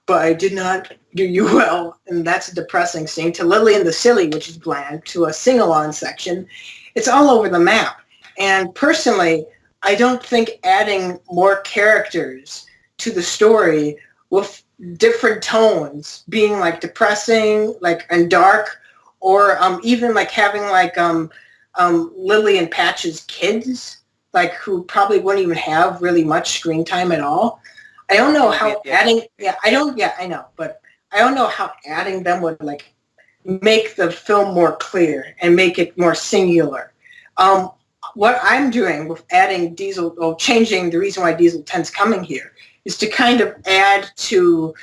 but I did not do you well, and that's a depressing scene, to Lily and the Silly, which is bland, to a sing-along section. It's all over the map. And personally, I don't think adding more characters to the story with different tones, being depressing, and dark, or even having Lily and Patch's kids like who probably wouldn't even have really much screen time at all. I don't know how adding, I know, but I don't know how adding them would like make the film more clear and make it more singular. What I'm doing with adding Diesel, or changing the reason why Diesel 10's coming here, is to kind of add to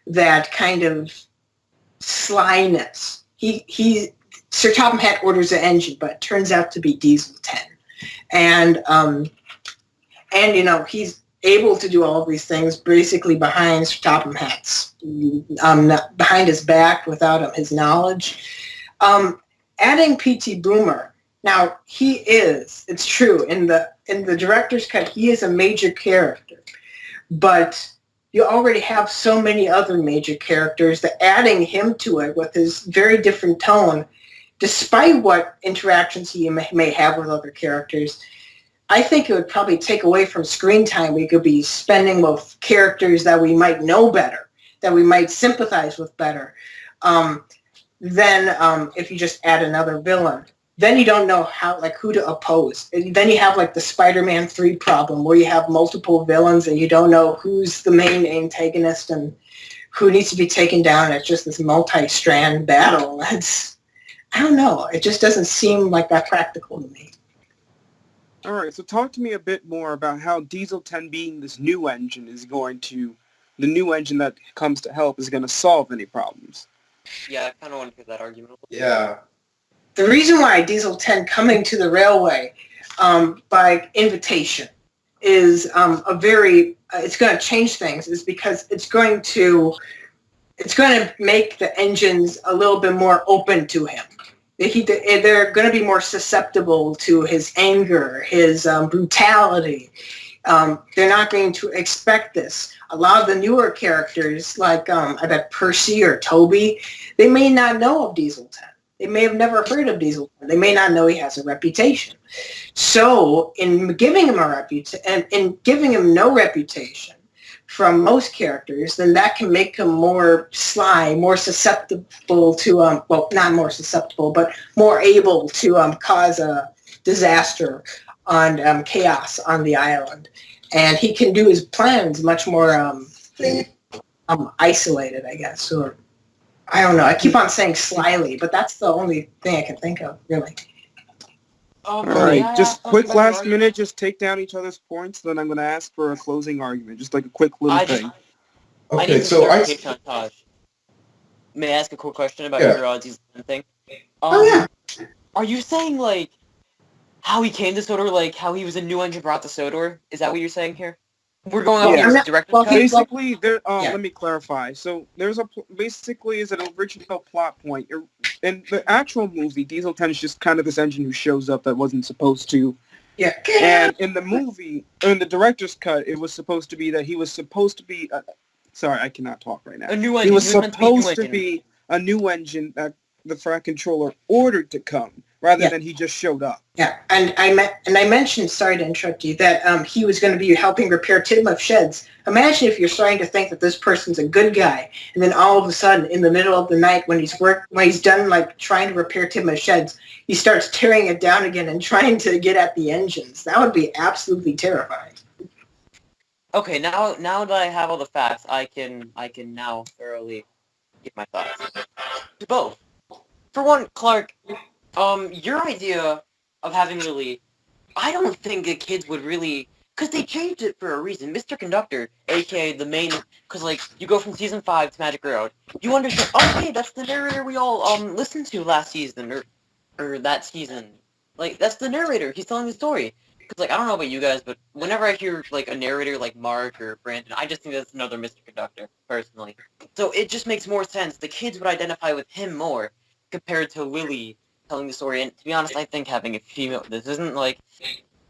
that kind of slyness. Sir Topham Hatt orders the engine, but it turns out to be Diesel 10. And you know, he's able to do all of these things basically behind Sir Topham Hatt's, behind his back without his knowledge. Adding P.T. Boomer, now it's true, in the director's cut, he is a major character, but you already have so many other major characters that adding him to it with his very different tone, despite what interactions he may have with other characters, I think it would probably take away from screen time we could be spending with characters that we might know better, that we might sympathize with better, than if you just add another villain. Then you don't know who to oppose. And then you have like the Spider-Man 3 problem where you have multiple villains and you don't know who's the main antagonist and who needs to be taken down. It's just this multi-strand battle. I don't know. It just doesn't seem like that practical to me. All right, so talk to me a bit more about how Diesel 10 being this new engine the new engine that comes to help is going to solve any problems. Yeah, I kind of want to hear that argument a little bit. Yeah. The reason why Diesel 10 coming to the railway by invitation is it's going to change things, is because it's going to make the engines a little bit more open to him. They're going to be more susceptible to his anger, his brutality. They're not going to expect this. A lot of the newer characters, like I bet Percy or Toby, they may not know of Diesel 10. They may have never heard of Diesel 10. They may not know he has a reputation. So in giving him no reputation from most characters, then that can make him more sly, more susceptible to, not more susceptible, but more able to cause a disaster on chaos on the island. And he can do his plans much more isolated, I guess, or I don't know. I keep on saying slyly, but that's the only thing I can think of, really. All right, just quick last minute, just take down each other's points, then I'm going to ask for a closing argument, just like a quick little thing. Okay, so Taj. May I ask a quick question about your Diesel thing? Yeah. Are you saying, like, how he came to Sodor, like, how he was a new engine brought to Sodor? Is that what you're saying here? We're going off your director's cut? Basically, let me clarify. So there's basically is an original plot point. In the actual movie, Diesel 10 is just kind of this engine who shows up that wasn't supposed to. Yeah. And in the movie, in the director's cut, it was supposed to be that he was supposed to be. Sorry, I cannot talk right now. A new engine. He was supposed to be a new engine that the Frat Controller ordered to come, rather than he just showed up. Yeah, and I mentioned, sorry to interrupt you, that he was going to be helping repair Tidmouth sheds. Imagine if you're starting to think that this person's a good guy, and then all of a sudden, in the middle of the night, when he's done like trying to repair Tidmouth sheds, he starts tearing it down again and trying to get at the engines. That would be absolutely terrifying. Okay, now that I have all the facts, I can now thoroughly give my thoughts. To both. For one, Clark, your idea of having Lily, I don't think the kids would really, because they changed it for a reason. Mr. Conductor, a.k.a. the main, because, like, you go from Season 5 to Magic Road, you understand, okay, that's the narrator we all listened to last season, or that season. Like, that's the narrator, he's telling the story. Because, like, I don't know about you guys, but whenever I hear, like, a narrator like Mark or Brandon, I just think that's another Mr. Conductor, personally. So it just makes more sense. The kids would identify with him more compared to Lily telling the story. And to be honest, I think having a female, this isn't like,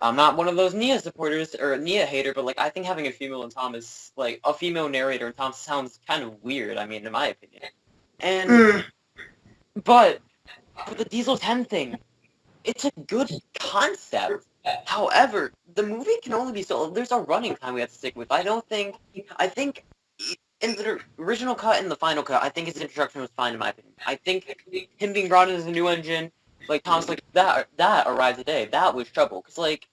I'm not one of those Nia supporters or Nia hater, but like I think having a female in Thomas, like a female narrator in Thomas sounds kind of weird, I mean, in my opinion. And, but for the Diesel 10 thing, it's a good concept. However, the movie can only be so, there's a running time we have to stick with. I think in the original cut and the final cut, I think his introduction was fine in my opinion. I think him being brought in as a new engine, like Tom's like, that arrived today, that was trouble. Because, like,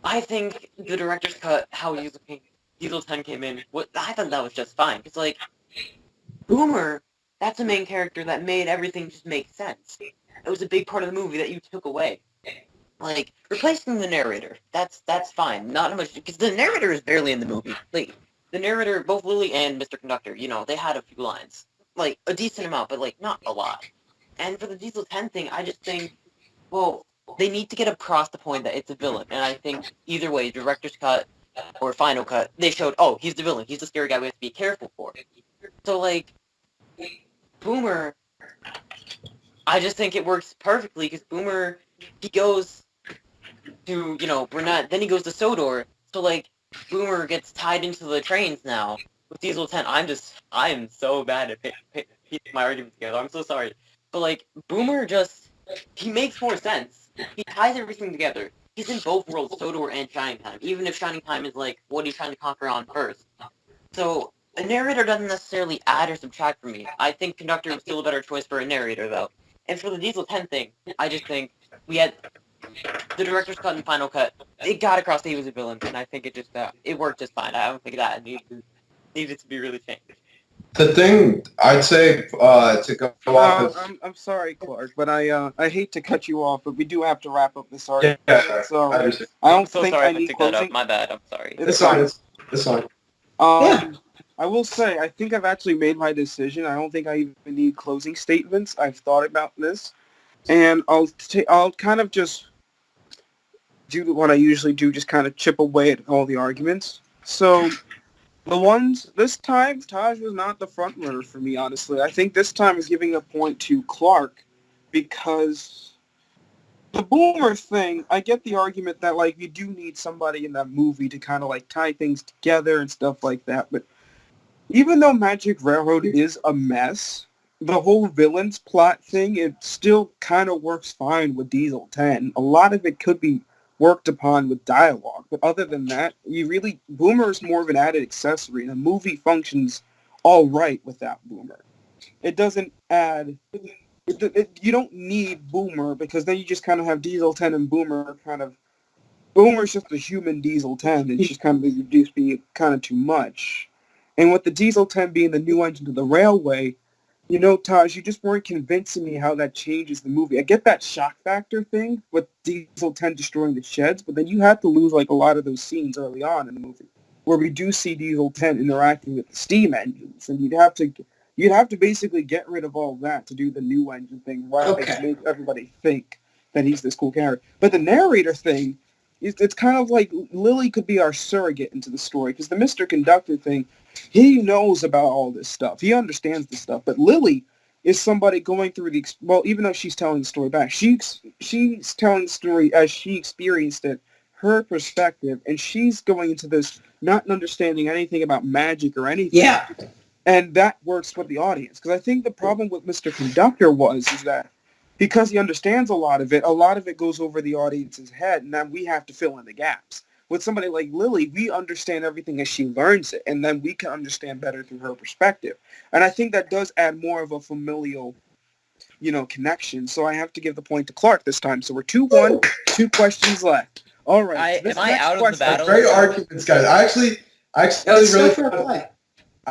I think the director's cut, how Diesel 10 came in, I thought that was just fine. Because, like, Boomer, that's a main character that made everything just make sense. It was a big part of the movie that you took away. Like, replacing the narrator, that's fine. Not much, because the narrator is barely in the movie. Like, the narrator, both Lily and Mr. Conductor, they had a few lines. Like, a decent amount, but, like, not a lot. And for the Diesel 10 thing, I just think, well, they need to get across the point that it's a villain. And I think either way, director's cut or final cut, they showed, oh, he's the villain. He's the scary guy we have to be careful for. So, like, Boomer, I just think it works perfectly because Boomer, he goes to, Burnett, then he goes to Sodor. So, like, Boomer gets tied into the trains now with Diesel 10. I am so bad at piecing my arguments together. I'm so sorry. But, like, Boomer he makes more sense. He ties everything together. He's in both worlds, Sodor and Shining Time, even if Shining Time is, like, what he's trying to conquer on Earth. So, a narrator doesn't necessarily add or subtract for me. I think Conductor was still a better choice for a narrator, though. And for the Diesel 10 thing, I just think we had the director's cut and final cut. It got across that he was a villain, and I think it worked just fine. I don't think that needed to be really changed. The thing I'd say to go off of... I'm sorry, Clark, but I hate to cut you off, but we do have to wrap up this argument. Yeah, so I don't so think sorry I if I need took that closing. up. My bad. I'm sorry. It's fine. It's fine. I will say, I think I've actually made my decision. I don't think I even need closing statements. I've thought about this, and I'll kind of just do what I usually do, just kind of chip away at all the arguments. So, this time, Taj was not the front runner for me, honestly. I think this time is giving a point to Clark, because the Boomer thing, I get the argument that, like, you do need somebody in that movie to kind of, like, tie things together and stuff like that, but even though Magic Railroad is a mess, the whole villains plot thing, it still kind of works fine with Diesel 10. A lot of it could be worked upon with dialogue, but other than that, Boomer is more of an added accessory, and the movie functions all right without Boomer. It doesn't add... you don't need Boomer, because then you just kind of have Diesel 10 and Boomer kind of... Boomer's just a human Diesel 10, it's just kind of reduced being kind of too much. And with the Diesel 10 being the new engine to the railway, Taj, you just weren't convincing me how that changes the movie. I get that shock factor thing with Diesel 10 destroying the sheds, but then you have to lose, like, a lot of those scenes early on in the movie where we do see Diesel 10 interacting with the steam engines, and you'd have to basically get rid of all that to do the new engine thing, right? To make everybody think that he's this cool character. But the narrator thing, it's kind of like Lily could be our surrogate into the story, because the Mr. Conductor thing, he knows about all this stuff. He understands the stuff. But Lily is somebody going through even though she's telling the story back, she's telling the story as she experienced it, her perspective, and she's going into this not understanding anything about magic or anything. Yeah. And that works with the audience. Because I think the problem with Mr. Conductor is that because he understands a lot of it goes over the audience's head, and then we have to fill in the gaps. With somebody like Lily, we understand everything as she learns it, and then we can understand better through her perspective. And I think that does add more of a familial, connection. So I have to give the point to Clark this time. So we're 2-1, 2 questions left. All right. Am I out of the battle? Great arguments, guys. I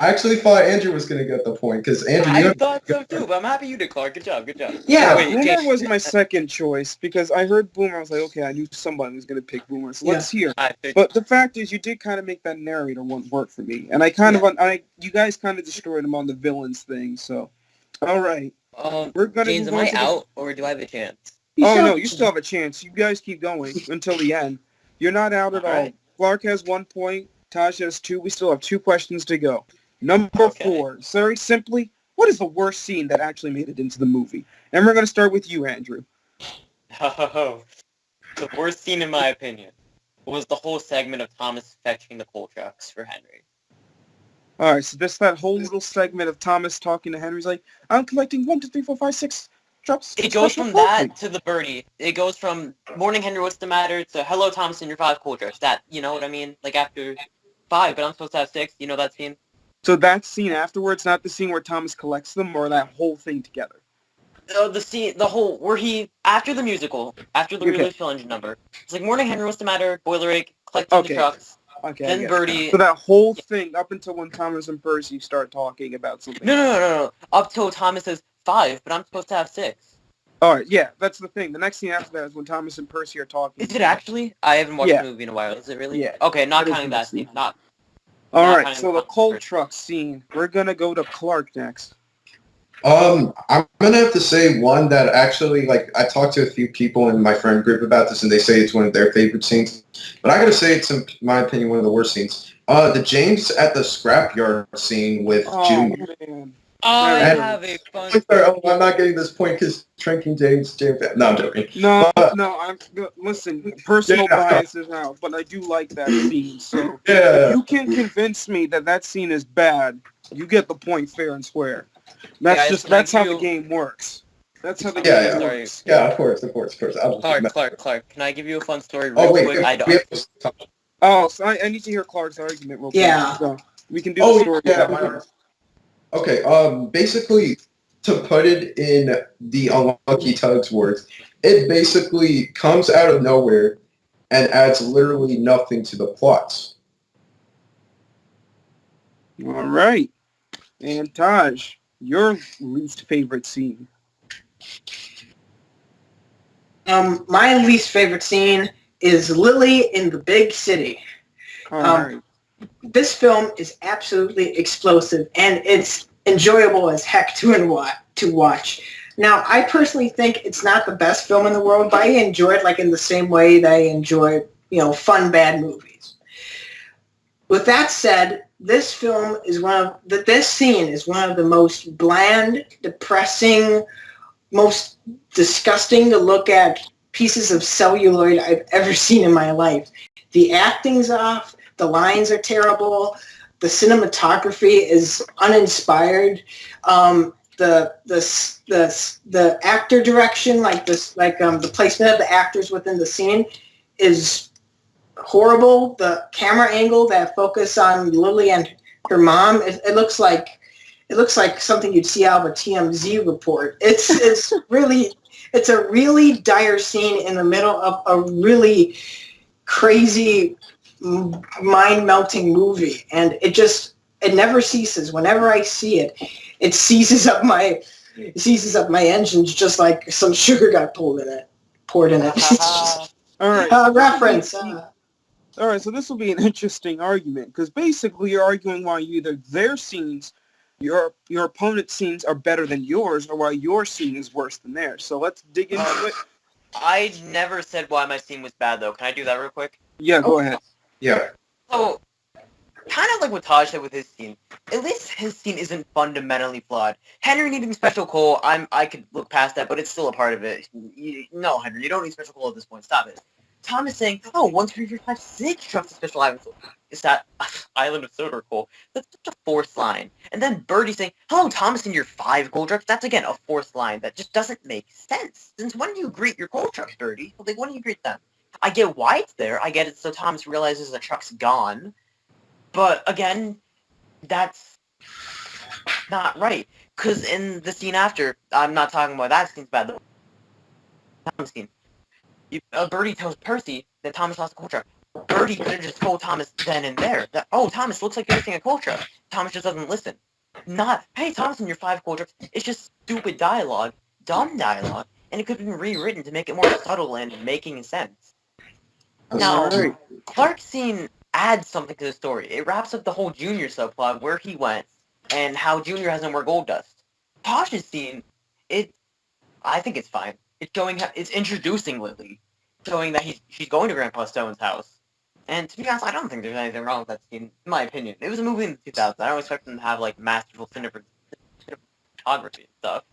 actually thought Andrew was going to get the point, because Andrew... I thought so too, but I'm happy you did, Clark. Good job. Yeah. Boomer was my second choice, because I heard Boomer. I was like, okay, I knew somebody was going to pick Boomer, so let's hear. But the fact is, you did kind of make that narrator one work for me, and you guys kind of destroyed him on the villains thing, so... All right. We're gonna James, am I out, or do I have a chance? No, you still have a chance. You guys keep going until the end. You're not out at all. Right. Clark has 1 point. Taj has 2. We still have 2 questions to go. Number 4, very simply, what is the worst scene that actually made it into the movie? And we're going to start with you, Andrew. The worst scene, in my opinion, was the whole segment of Thomas fetching the coal trucks for Henry. All right, so just that whole little segment of Thomas talking to Henry's like, I'm collecting 1, 2, 3, 4, 5, 6 trucks. It goes from that to the birdie. It goes from, morning, Henry, what's the matter, to, hello, Thomas, and your 5 coal trucks. That, you know what I mean? Like, after 5, but I'm supposed to have 6. You know that scene? So that scene afterwards, not the scene where Thomas collects them, or that whole thing together? the scene, the whole where he after the musical, after the Relay Fill Engine number, it's like Morning Henry, what's the matter? Boilerake, collecting the trucks. Okay. Then Birdie. So that whole thing up until when Thomas and Percy start talking about something. No. Up till Thomas says 5, but I'm supposed to have 6. All right, yeah, that's the thing. The next scene after that is when Thomas and Percy are talking. Is it actually? I haven't watched the movie in a while. Is it really? Yeah. Okay, not It is counting that interesting. scene. Not. All not right, counting so the Thomas coal first. truck scene. We're gonna go to Clark next. I'm gonna have to say one that actually, like, I talked to a few people in my friend group about this, and they say it's one of their favorite scenes. But I gotta say it's, in my opinion, one of the worst scenes. The James at the scrapyard scene with Junior. Man. I And- have a fun. I'm not getting this point because drinking James. No, I'm joking. No, But- listen, personal Yeah. bias is out, but I do like that scene. So Yeah. if you can convince me that that scene is bad, you get the point fair and square. That's Guys, just can I that's how give the you- game works. That's how the Yeah, game yeah. works. Yeah, of course. I'll just Clark, can I give you a fun story real Oh wait, quick? we I don't. have to Oh, so I need to hear Clark's argument real quick. Yeah. So we can do the story. yeah. Okay. Basically, to put it in the Unlucky Tug's words, it basically comes out of nowhere and adds literally nothing to the plots. All right. And Taj, your least favorite scene. My least favorite scene is Lily in the big city. All right. This film is absolutely explosive, and it's enjoyable as heck to watch. Now, I personally think it's not the best film in the world, but I enjoy it like in the same way that I enjoy, fun bad movies. With that said, this scene is one of the most bland, depressing, most disgusting to look at pieces of celluloid I've ever seen in my life. The acting's off. The lines are terrible. The cinematography is uninspired. The actor direction, the placement of the actors within the scene, is horrible. The camera angle that focus on Lily and her mom, it looks like something you'd see out of a TMZ report. It's a really dire scene in the middle of a really crazy, mind-melting movie, and it never ceases. Whenever I see it, it seizes up my engines just like some sugar got poured in it. All right. Reference. All right, so this will be an interesting argument because basically you're arguing why either their scenes, your opponent's scenes are better than yours, or why your scene is worse than theirs. So let's dig into it. I never said why my scene was bad, though. Can I do that real quick? Yeah, go ahead. Yeah. So, kind of like what Taj said with his scene. At least his scene isn't fundamentally flawed. Henry needing special coal, I could look past that, but it's still a part of it. No, Henry, you don't need special coal at this point. Stop it. Thomas saying, 1, 2, 3, 4, 5, 6 trucks of special items. Is that Island of Soda coal? That's such a forced line. And then Birdie saying, hello, Thomas and your 5 coal trucks. That's, again, a forced line that just doesn't make sense. Since when do you greet your coal trucks, Birdie? Like, when do you greet them? I get why it's there. I get it so Thomas realizes the truck's gone. But, again, that's not right. Because in the scene after, I'm not talking about that scene's bad, though. Thomas scene. Birdie tells Percy that Thomas lost a coal truck. Birdie could have just told Thomas then and there that, Thomas, looks like you're missing a coal truck. Thomas just doesn't listen. Not, hey, Thomas and your 5 coal trucks. It's just stupid dialogue, dumb dialogue, and it could have been rewritten to make it more subtle and making sense. Now, Right. Clark's scene adds something to the story. It wraps up the whole Junior subplot, where he went, and how Junior has no more gold dust. Tosh's scene, I think it's fine. It's introducing Lily, showing that she's going to Grandpa Stone's house. And to be honest, I don't think there's anything wrong with that scene, in my opinion. It was a movie in the 2000s. I don't expect them to have, masterful cinematography and stuff.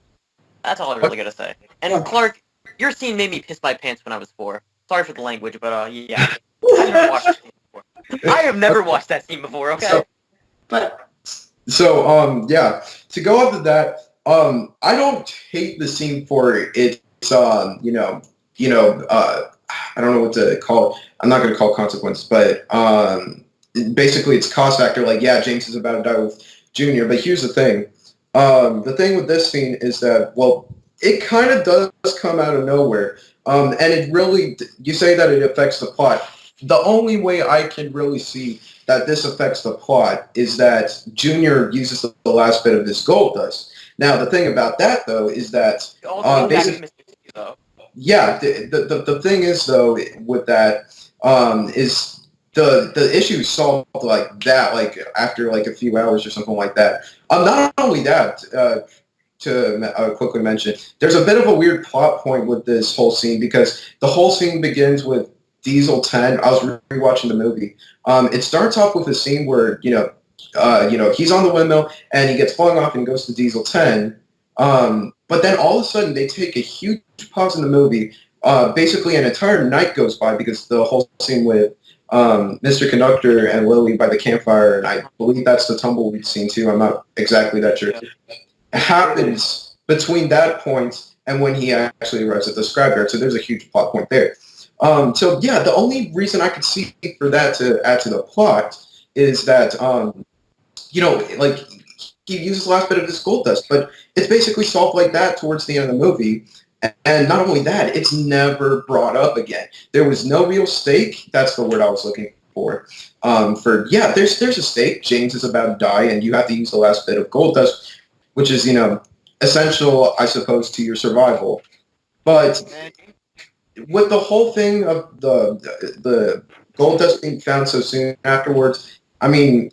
That's all I really gotta say. And Clark, your scene made me piss my pants when I was 4. Sorry for the language, but, yeah. I've never watched that scene before. I have never watched that scene before, okay? So, to go off of that, I don't hate the scene for its, I don't know what to call it. I'm not going to call it consequence, but basically it's cost factor. James is about to die with Junior, but here's the thing. The thing with this scene is that, it kind of does come out of nowhere. And it really, you say that it affects the plot. The only way I can really see that this affects the plot is that Junior uses the last bit of his gold dust. Now, the thing about that, though, is that basically, yeah, the thing is, though, with that is the issue solved like that, like after like a few hours or something like that. Not only that, to quickly mention, there's a bit of a weird plot point with this whole scene because the whole scene begins with Diesel 10. I was rewatching the movie. It starts off with a scene where he's on the windmill and he gets flung off and goes to Diesel 10. But then all of a sudden they take a huge pause in the movie. Basically, an entire night goes by because the whole scene with Mr. Conductor and Lily by the campfire, and I believe that's the tumbleweed scene too. I'm not exactly that sure. Yeah. Happens between that point and when he actually arrives at the scrapyard. So there's a huge plot point there. So yeah, the only reason I could see for that to add to the plot is that like he uses the last bit of his gold dust, but it's basically solved like that towards the end of the movie. And not only that, it's never brought up again. There was no real stake. That's the word I was looking for. There's a stake. James is about to die, and you have to use the last bit of gold dust, which is, essential, I suppose, to your survival. But with the whole thing of the gold dust being found so soon afterwards, I mean,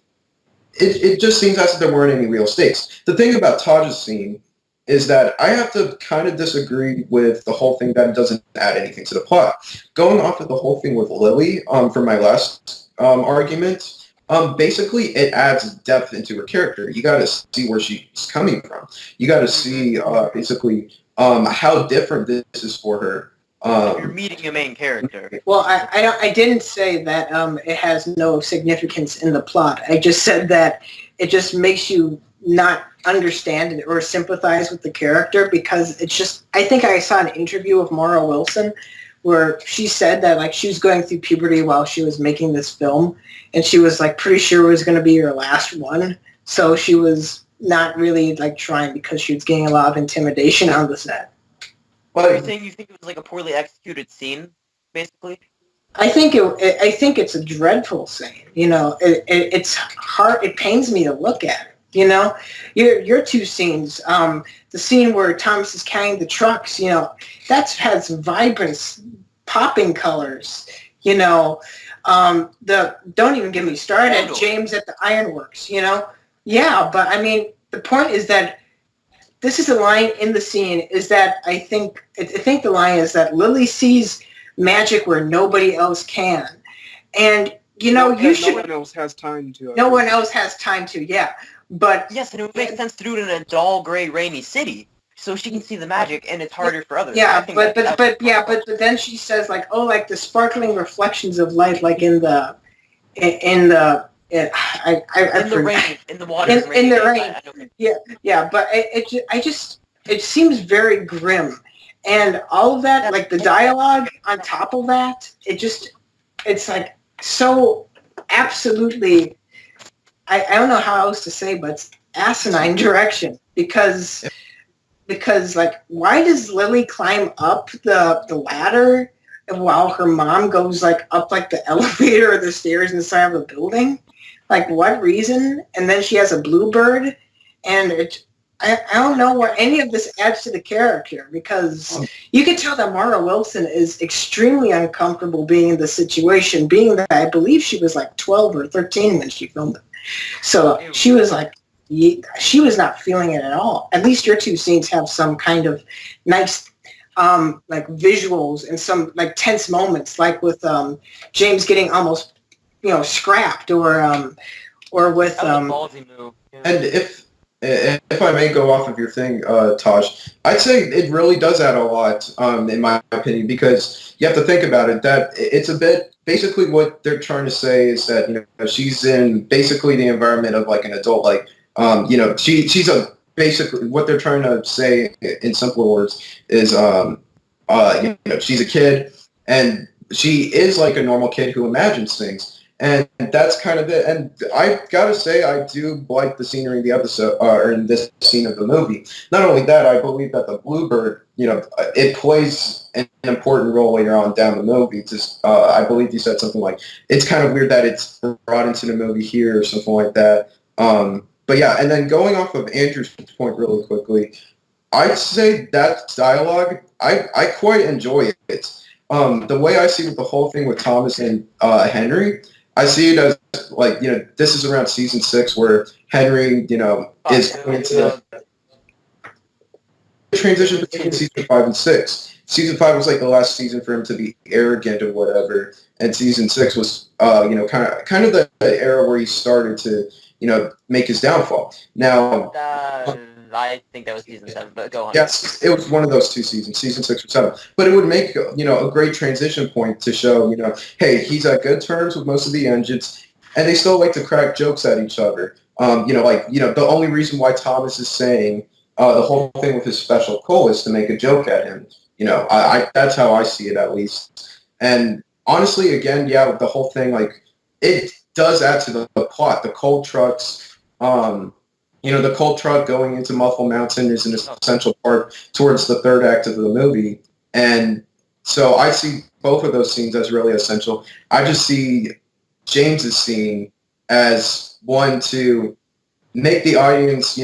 it just seems as if there weren't any real stakes. The thing about Taj's scene is that I have to kind of disagree with the whole thing that it doesn't add anything to the plot. Going off of the whole thing with Lily, for my last argument, basically, it adds depth into her character. You got to see where she's coming from. You got to see basically how different this is for her. You're meeting a main character. Well, I didn't say that it has no significance in the plot. I just said that it just makes you not understand it or sympathize with the character because it's just. I think I saw an interview of Maura Wilson where she said that like she was going through puberty while she was making this film, and she was like pretty sure it was going to be her last one. So she was not really like trying because she was getting a lot of intimidation on the set. Well, you're saying you think it was like a poorly executed scene, basically? I think it's a dreadful scene. It's hard. It pains me to look at it. Your two scenes. The scene where Thomas is carrying the trucks. That has vibrant, popping colors. Don't even get me started. James at the ironworks. Yeah, but I mean, the point is that this is a line in the scene. Is that I think the line is that Lily sees magic where nobody else can, and no one else has time to. No one else has time to. Yeah. But yes, and it would make sense to do it in a dull, gray, rainy city, so she can see the magic, and it's harder for others. Yeah, but then she says like, oh, like the sparkling reflections of light, like in the water, in the rain. Yeah, but it seems very grim, and all of that, like the dialogue on top of that, it's like so absolutely. I don't know how else to say, but it's asinine direction because like why does Lily climb up the ladder while her mom goes like up like the elevator or the stairs inside of the building? Like what reason? And then she has a bluebird, and I don't know what any of this adds to the character because you can tell that Maura Wilson is extremely uncomfortable being in the situation, being that I believe she was like 12 or 13 when she filmed it. So she was like, she was not feeling it at all. At least your two scenes have some kind of nice, like visuals and some like tense moments, like with James getting almost, scrapped, or with. Ballsy move. Yeah. And if I may go off of your thing, Taj, I'd say it really does add a lot, in my opinion, because you have to think about it. That it's a bit. Basically, what they're trying to say is that she's in basically the environment of like an adult. Like she's basically what they're trying to say in simpler words is she's a kid and she is like a normal kid who imagines things. And that's kind of it. And I gotta say, I do like the scenery in the episode, or in this scene of the movie. Not only that, I believe that the bluebird, it plays an important role later on down the movie. Just, I believe you said something like, it's kind of weird that it's brought into the movie here or something like that. But yeah, and then going off of Andrew's point really quickly, I'd say that dialogue, I quite enjoy it. The way I see the whole thing with Thomas and Henry, I see it as like, this is around season 6 where Henry, is going into the transition between season 5 and 6. Season 5 was like the last season for him to be arrogant or whatever, and season 6 was, kind of the era where he started to, make his downfall. Now, I think that was season 7, but go on. Yes, it was one of those 2 seasons, season 6 or 7. But it would make, a great transition point to show, hey, he's at good terms with most of the engines, and they still like to crack jokes at each other. The only reason why Thomas is saying the whole thing with his special coal is to make a joke at him. That's how I see it, at least. And honestly, again, yeah, the whole thing, like, it does add to the plot. The coal trucks, the coal truck going into Muffle Mountain is an essential part towards the third act of the movie. And so I see both of those scenes as really essential. I just see James's scene as one to make the audience,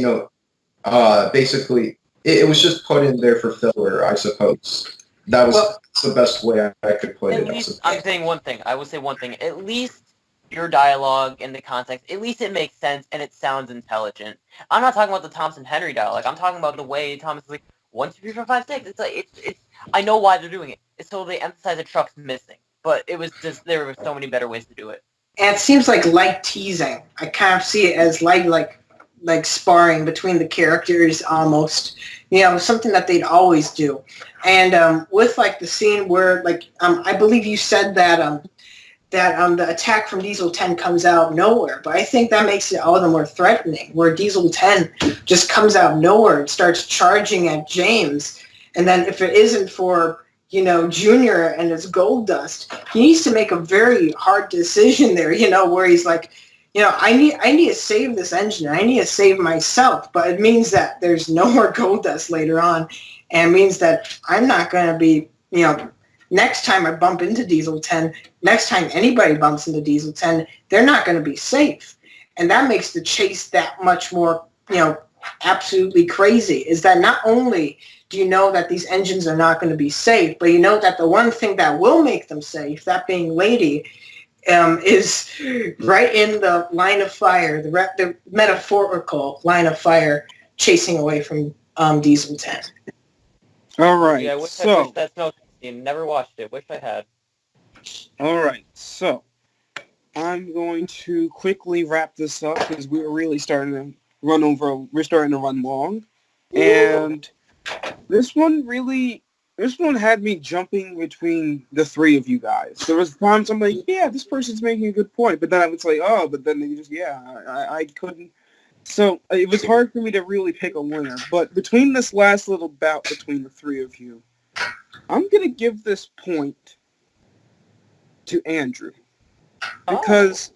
basically, it was just put in there for filler, I suppose. That was the best way I could put it. I'm saying one thing. I will say one thing. At least your dialogue and the context, at least it makes sense and it sounds intelligent. I'm not talking about the Thompson Henry dialogue. I'm talking about the way Thomas is like 1, 2, 3, 4, 5, 6. It's like it's. I know why they're doing it. It's so they emphasize the truck's missing. But it was just there were so many better ways to do it. And it seems like light teasing. I kind of see it as like sparring between the characters almost. Something that they'd always do. And with like the scene where I believe you said that the attack from Diesel 10 comes out of nowhere. But I think that makes it all the more threatening, where Diesel 10 just comes out of nowhere and starts charging at James. And then if it isn't for, Junior and his gold dust, he needs to make a very hard decision there, where he's like, I need to save this engine. I need to save myself. But it means that there's no more gold dust later on. And it means that I'm not going to be, next time I bump into Diesel 10, next time anybody bumps into Diesel 10, they're not going to be safe. And that makes the chase that much more, absolutely crazy, is that not only do you know that these engines are not going to be safe, but you know that the one thing that will make them safe, that being Lady, is right in the line of fire, the metaphorical line of fire chasing away from Diesel 10. All right, yeah, I wish that's no. Never watched it. Wish I had. All right, so I'm going to quickly wrap this up because we're really starting to run over. We're starting to run long, and this one had me jumping between the three of you guys. There was times I'm like, yeah, this person's making a good point, but then I was like, oh, but then they just, I couldn't. So it was hard for me to really pick a winner. But between this last little bout between the three of you, I'm going to give this point to Andrew. Because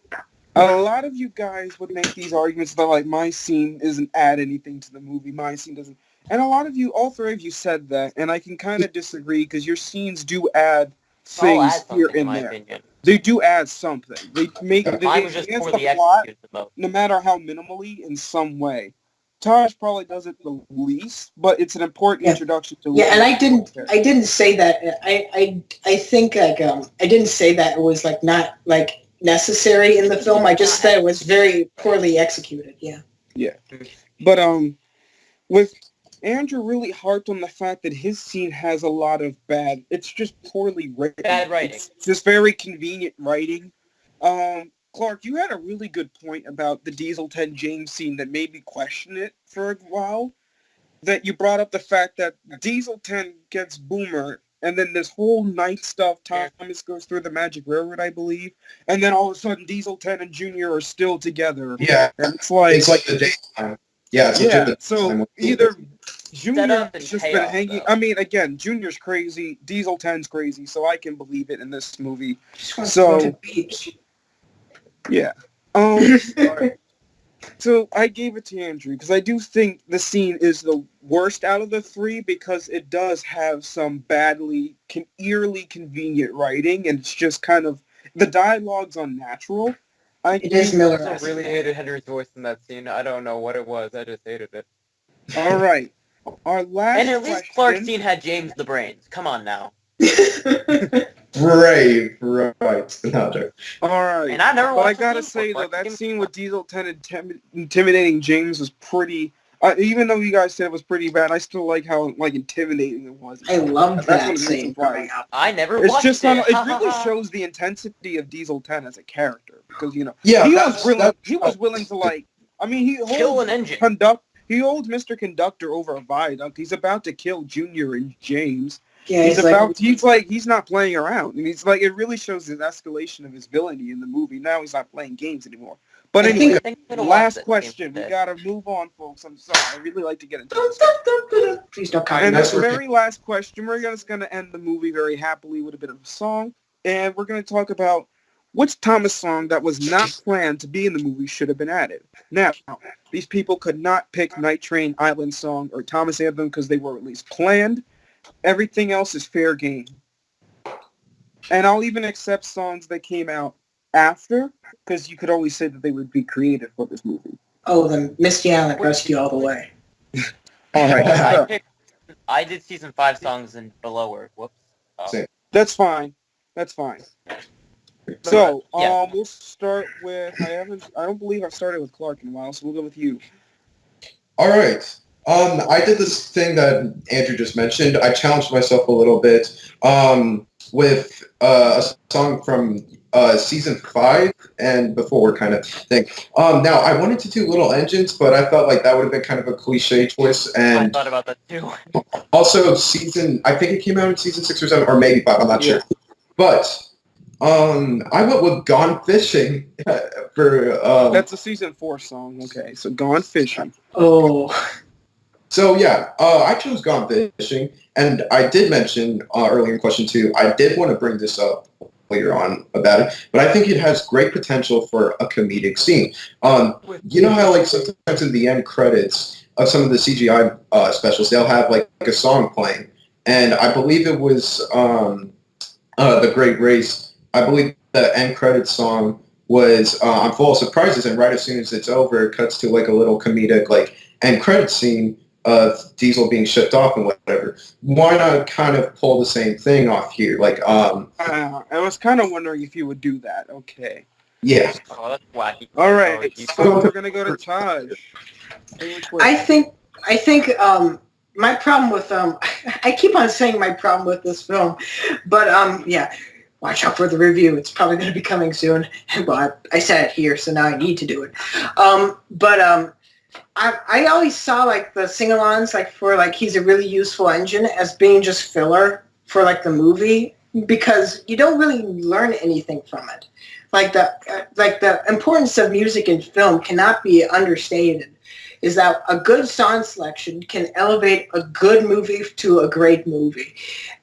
a lot of you guys would make these arguments that, like, my scene doesn't add anything to the movie, my scene doesn't. And a lot of you, all three of you said that, and I can kind of disagree because your scenes do add things here and there. Opinion. They do add something. They make they enhance the plot, no matter how minimally, in some way. Taj probably does it the least, but it's an important introduction to. Yeah, and I didn't say that. I think like I didn't say that it was like not like necessary in the film. I just said it was very poorly executed. Yeah. Yeah, but with Andrew really harped on the fact that his scene has a lot of it's just poorly written. Bad writing. It's just very convenient writing. Clark, you had a really good point about the Diesel 10 James scene that made me question it for a while. That you brought up the fact that Diesel 10 gets Boomer, and then this whole night stuff, Thomas goes through the Magic Railroad, I believe, and then all of a sudden Diesel 10 and Junior are still together. Yeah. And it's like the daytime. Yeah, so either Junior has just been hanging. I mean, again, Junior's crazy, Diesel 10's crazy, so I can believe it in this movie. Just wants to go to the beach. Yeah. So I gave it to Andrew because I do think the scene is the worst out of the three because it does have some eerily convenient writing, and it's just kind of the dialogue's unnatural. It is I Miller. also really hated Henry's voice in that scene. I don't know what it was. I just hated it. All right. Our last And at least question. Clark's scene had James the Brains. Come on now. Right. No joke. All right. And I never But I watched the gotta scene say before. though, Clark's that scene- scene with Diesel 10 intimidating James was pretty. Even though you guys said it was pretty bad, I still like how intimidating it was. I loved That's one that of the scene reasons why. growing up. I never It's watched just it. it really shows the intensity of Diesel 10 as a character because Yeah, he that's- was willing to he Kill holds an engine. he holds Mr. Conductor over a viaduct. He's about to kill Junior and James. Yeah, He's not playing around, and it really shows the escalation of his villainy in the movie. Now he's not playing games anymore. But I anyway, think I'm gonna watch last that question. scene We gotta move on, folks. I'm sorry. I really like to get into this. Please don't And copy the me. very last question, we're just going to end the movie very happily with a bit of a song. And we're going to talk about which Thomas song that was not planned to be in the movie should have been added. Now, these people could not pick Night Train, Island Song, or Thomas Anthem because they were at least planned. Everything else is fair game. And I'll even accept songs that came out after because you could always say that they would be creative for this movie. Oh, the Misty Island Rescue all the way. All right. I did season 5 songs and below her. Whoops. Same. That's fine. So, Yeah. we'll start with, I don't believe I've started with Clark in a while, so we'll go with you. All right. I did this thing that Andrew just mentioned. I challenged myself a little bit with a song from season 5 and before kind of thing. Now, I wanted to do Little Engines, but I felt like that would have been kind of a cliche choice. I And thought about that too. also I think it came out in season 6 or 7, or maybe 5, I'm not sure. But I went with Gone Fishing for... That's a season 4 song, okay. So, Gone Fishing. Oh, So yeah, I chose Gone Fishing, and I did mention earlier in question 2, I did want to bring this up later on about it, but I think it has great potential for a comedic scene. You know how sometimes in the end credits of some of the CGI specials, they'll have a song playing, and I believe it was The Great Race. I believe the end credits song was I'm Full of Surprises, and right as soon as it's over, it cuts to a little comedic end credits scene of Diesel being shipped off and whatever. Why not kind of pull the same thing off here? I was kind of wondering if you would do that. Okay. Yeah. Oh, that's wacky. All right. So we're gonna go to Taj. Really quick. I think my problem with I keep on saying my problem with this film, but yeah, watch out for the review. It's probably going to be coming soon. Well, I said it here, so now I need to do it. I always saw the sing-alongs for He's a Really Useful Engine as being just filler for the movie because you don't really learn anything from it. The importance of music in film cannot be understated. Is that a good song selection can elevate a good movie to a great movie,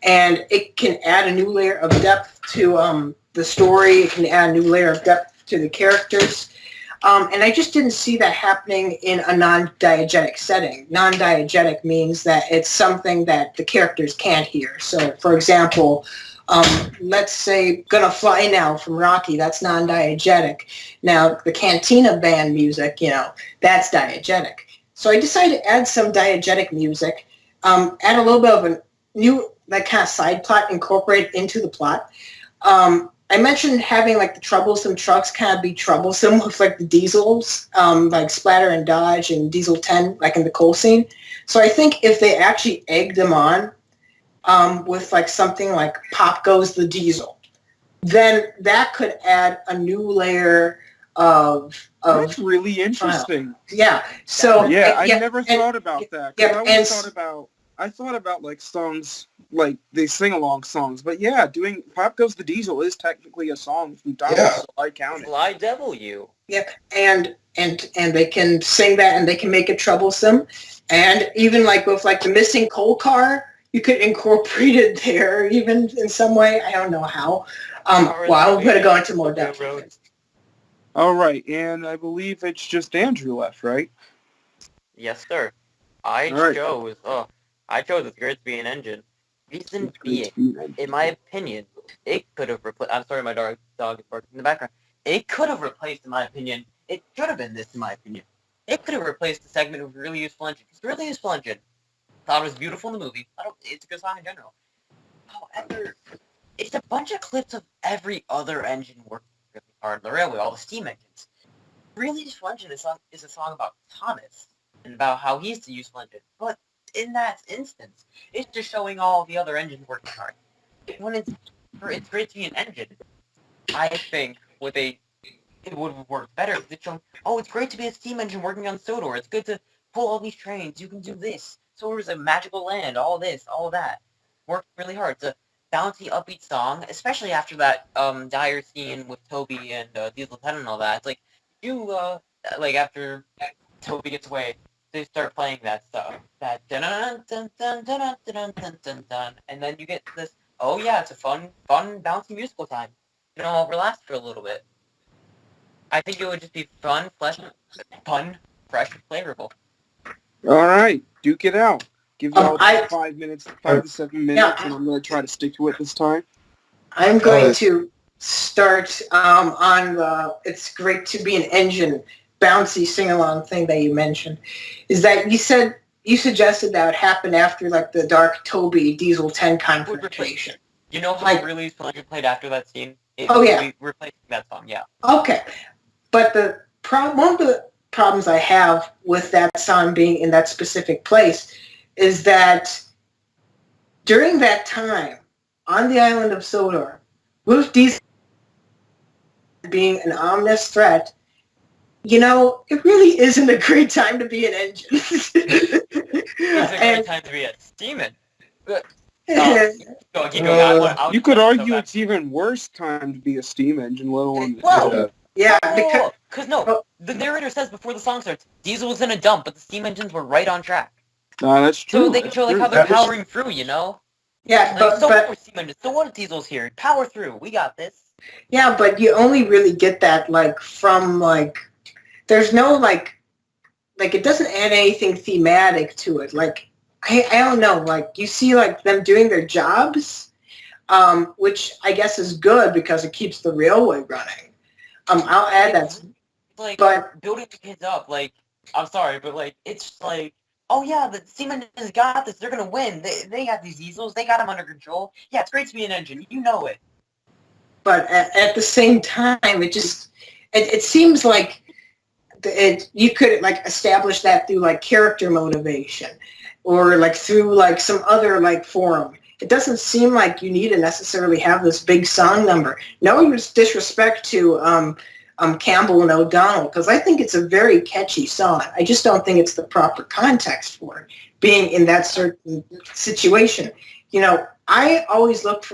and it can add a new layer of depth to the story. It can add a new layer of depth to the characters. And I just didn't see that happening in a non-diegetic setting. Non-diegetic means that it's something that the characters can't hear. So, for example, let's say Gonna Fly Now from Rocky, that's non-diegetic. Now, the Cantina Band music, that's diegetic. So I decided to add some diegetic music, add a little bit of a new, kind of side plot incorporated into the plot. I mentioned having the troublesome trucks kind of be troublesome with the diesels, Splatter and Dodge and Diesel 10, in the coal scene. So I think if they actually egged them on with something like Pop Goes the Diesel, then that could add a new layer of That's really interesting. Yeah. So Yeah, I never thought about that. 'Cause yeah, I always thought about songs they sing along songs, but yeah, doing Pop Goes the Diesel is technically a song from Thomas, Yeah. so I count it. Fly Devil You. yeah, and they can sing that and they can make it troublesome, and even with the missing coal car, you could incorporate it there even in some way. I don't know how. Well, I'm going to go into more depth. All right, and I believe it's just Andrew left, right? Yes, sir. All right. I chose It's Great to Be an Engine. Reason It's great being, to be an engine. in my opinion, it could have replaced. I'm sorry, my dog is barking in the background. It could have replaced, in my opinion. It should have been this, in my opinion. It could have replaced the segment of Really Useful Engine. It's Really Useful Engine. Thought it was beautiful in the movie. It's a good song in general. However, it's a bunch of clips of every other engine working really hard on the railway, all the steam engines. Really Useful Engine is a song about Thomas and about how he's the useful engine. But in that instance, it's just showing all the other engines working hard. When it's great to be an engine, I think it would have worked better if it's shown, oh, it's great to be a steam engine working on Sodor. It's good to pull all these trains. You can do this. Sodor's a magical land. All this, all that. Worked really hard. It's a bouncy, upbeat song, especially after that dire scene with Toby and Diesel 10 and all that. It's like after Toby gets away, they start playing that stuff. That dun dun dun dun dun dun dun dun dun, and then you get this. Oh yeah, it's a fun, bouncy musical time. I'll relax for a little bit. I think it would just be fun, fresh, and flavorful. All right, duke it out. Give you all 5 minutes, 5 to 7 minutes, and I'm going to try to stick to it this time. I'm going to start on the It's Great to Be an Engine bouncy sing-along thing that you mentioned. Is that you suggested that would happen after like the Dark Toby Diesel 10 confrontation. You know how Really Useful Engine played after that scene? Yeah. Replacing that song, yeah. Okay. But one of the problems I have with that song being in that specific place is that during that time, on the island of Sodor, with Diesel being an ominous threat, it really isn't a great time to be an engine. It's a great time to be a steam engine. You could argue it's even worse time to be a steam engine, let alone... Yeah, because the narrator says before the song starts, Diesel was in a dump, but the steam engines were right on track. That's true. So they can show how they're powering through, Yeah, what we're steam engines. So what if Diesel's here? Power through. We got this. Yeah, but you only really get that from there's no it doesn't add anything thematic to it. I don't know. You see them doing their jobs, which I guess is good because it keeps the railway running. I'll add that. But building the kids up, I'm sorry, but it's oh yeah, the steam engines got this. They're gonna win. They got these diesels. They got them under control. Yeah, it's great to be an engine. You know it. But at the same time, it seems like you could establish that through character motivation, or through some other forum. It doesn't seem like you need to necessarily have this big song number. No disrespect to Campbell and O'Donnell, because I think it's a very catchy song. I just don't think it's the proper context for it, being in that certain situation. I always look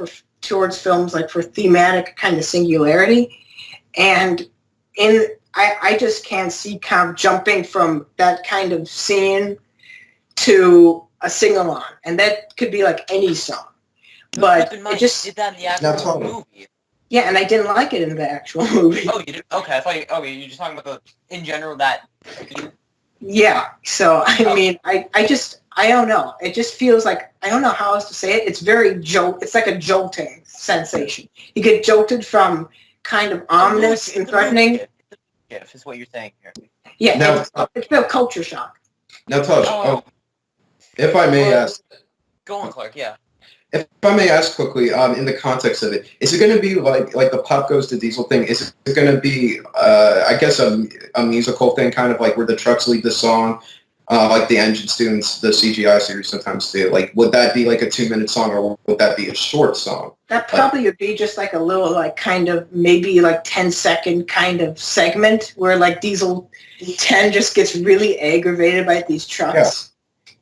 towards films for thematic kind of singularity, and I just can't see jumping from that kind of scene to a sing-along, and that could be any song. But it just did that in the actual movie. Yeah, and I didn't like it in the actual movie. Oh, you did? Okay, I thought you're just talking about in general that. Yeah, so I don't know. It just feels I don't know how else to say it. It's it's like a jolting sensation. You get jolted from kind of ominous and threatening. Yes, is what you're saying here. Yeah, it's a culture shock. Now, Tosh, if I may ask. Go on, Clark, yeah. If I may ask quickly, in the context of it, is it going to be like the Pop Goes to Diesel thing? Is it going to be, I guess, a musical thing, kind of where the trucks lead the song, like the Engine Students, the CGI series sometimes do? Would that be a 2-minute song, or would that be a short song? That probably would be just a little, kind of, maybe 10-second kind of segment where, Diesel 10 just gets really aggravated by these trucks. Yeah.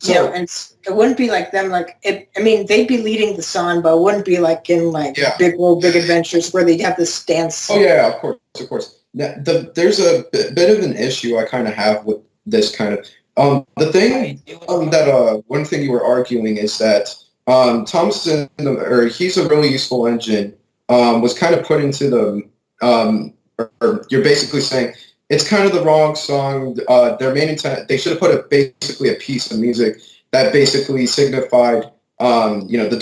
So, and it wouldn't be them they'd be leading the song, but it wouldn't be Big Adventures where they'd have this dance. Oh yeah, of course. Now, there's a bit of an issue I kind of have with this kind of the thing that one thing you were arguing is that Thompson, or he's a really useful engine, was kind of put into the or you're basically saying it's kind of the wrong song. Their main intent, they should have put basically a piece of music that basically signified, the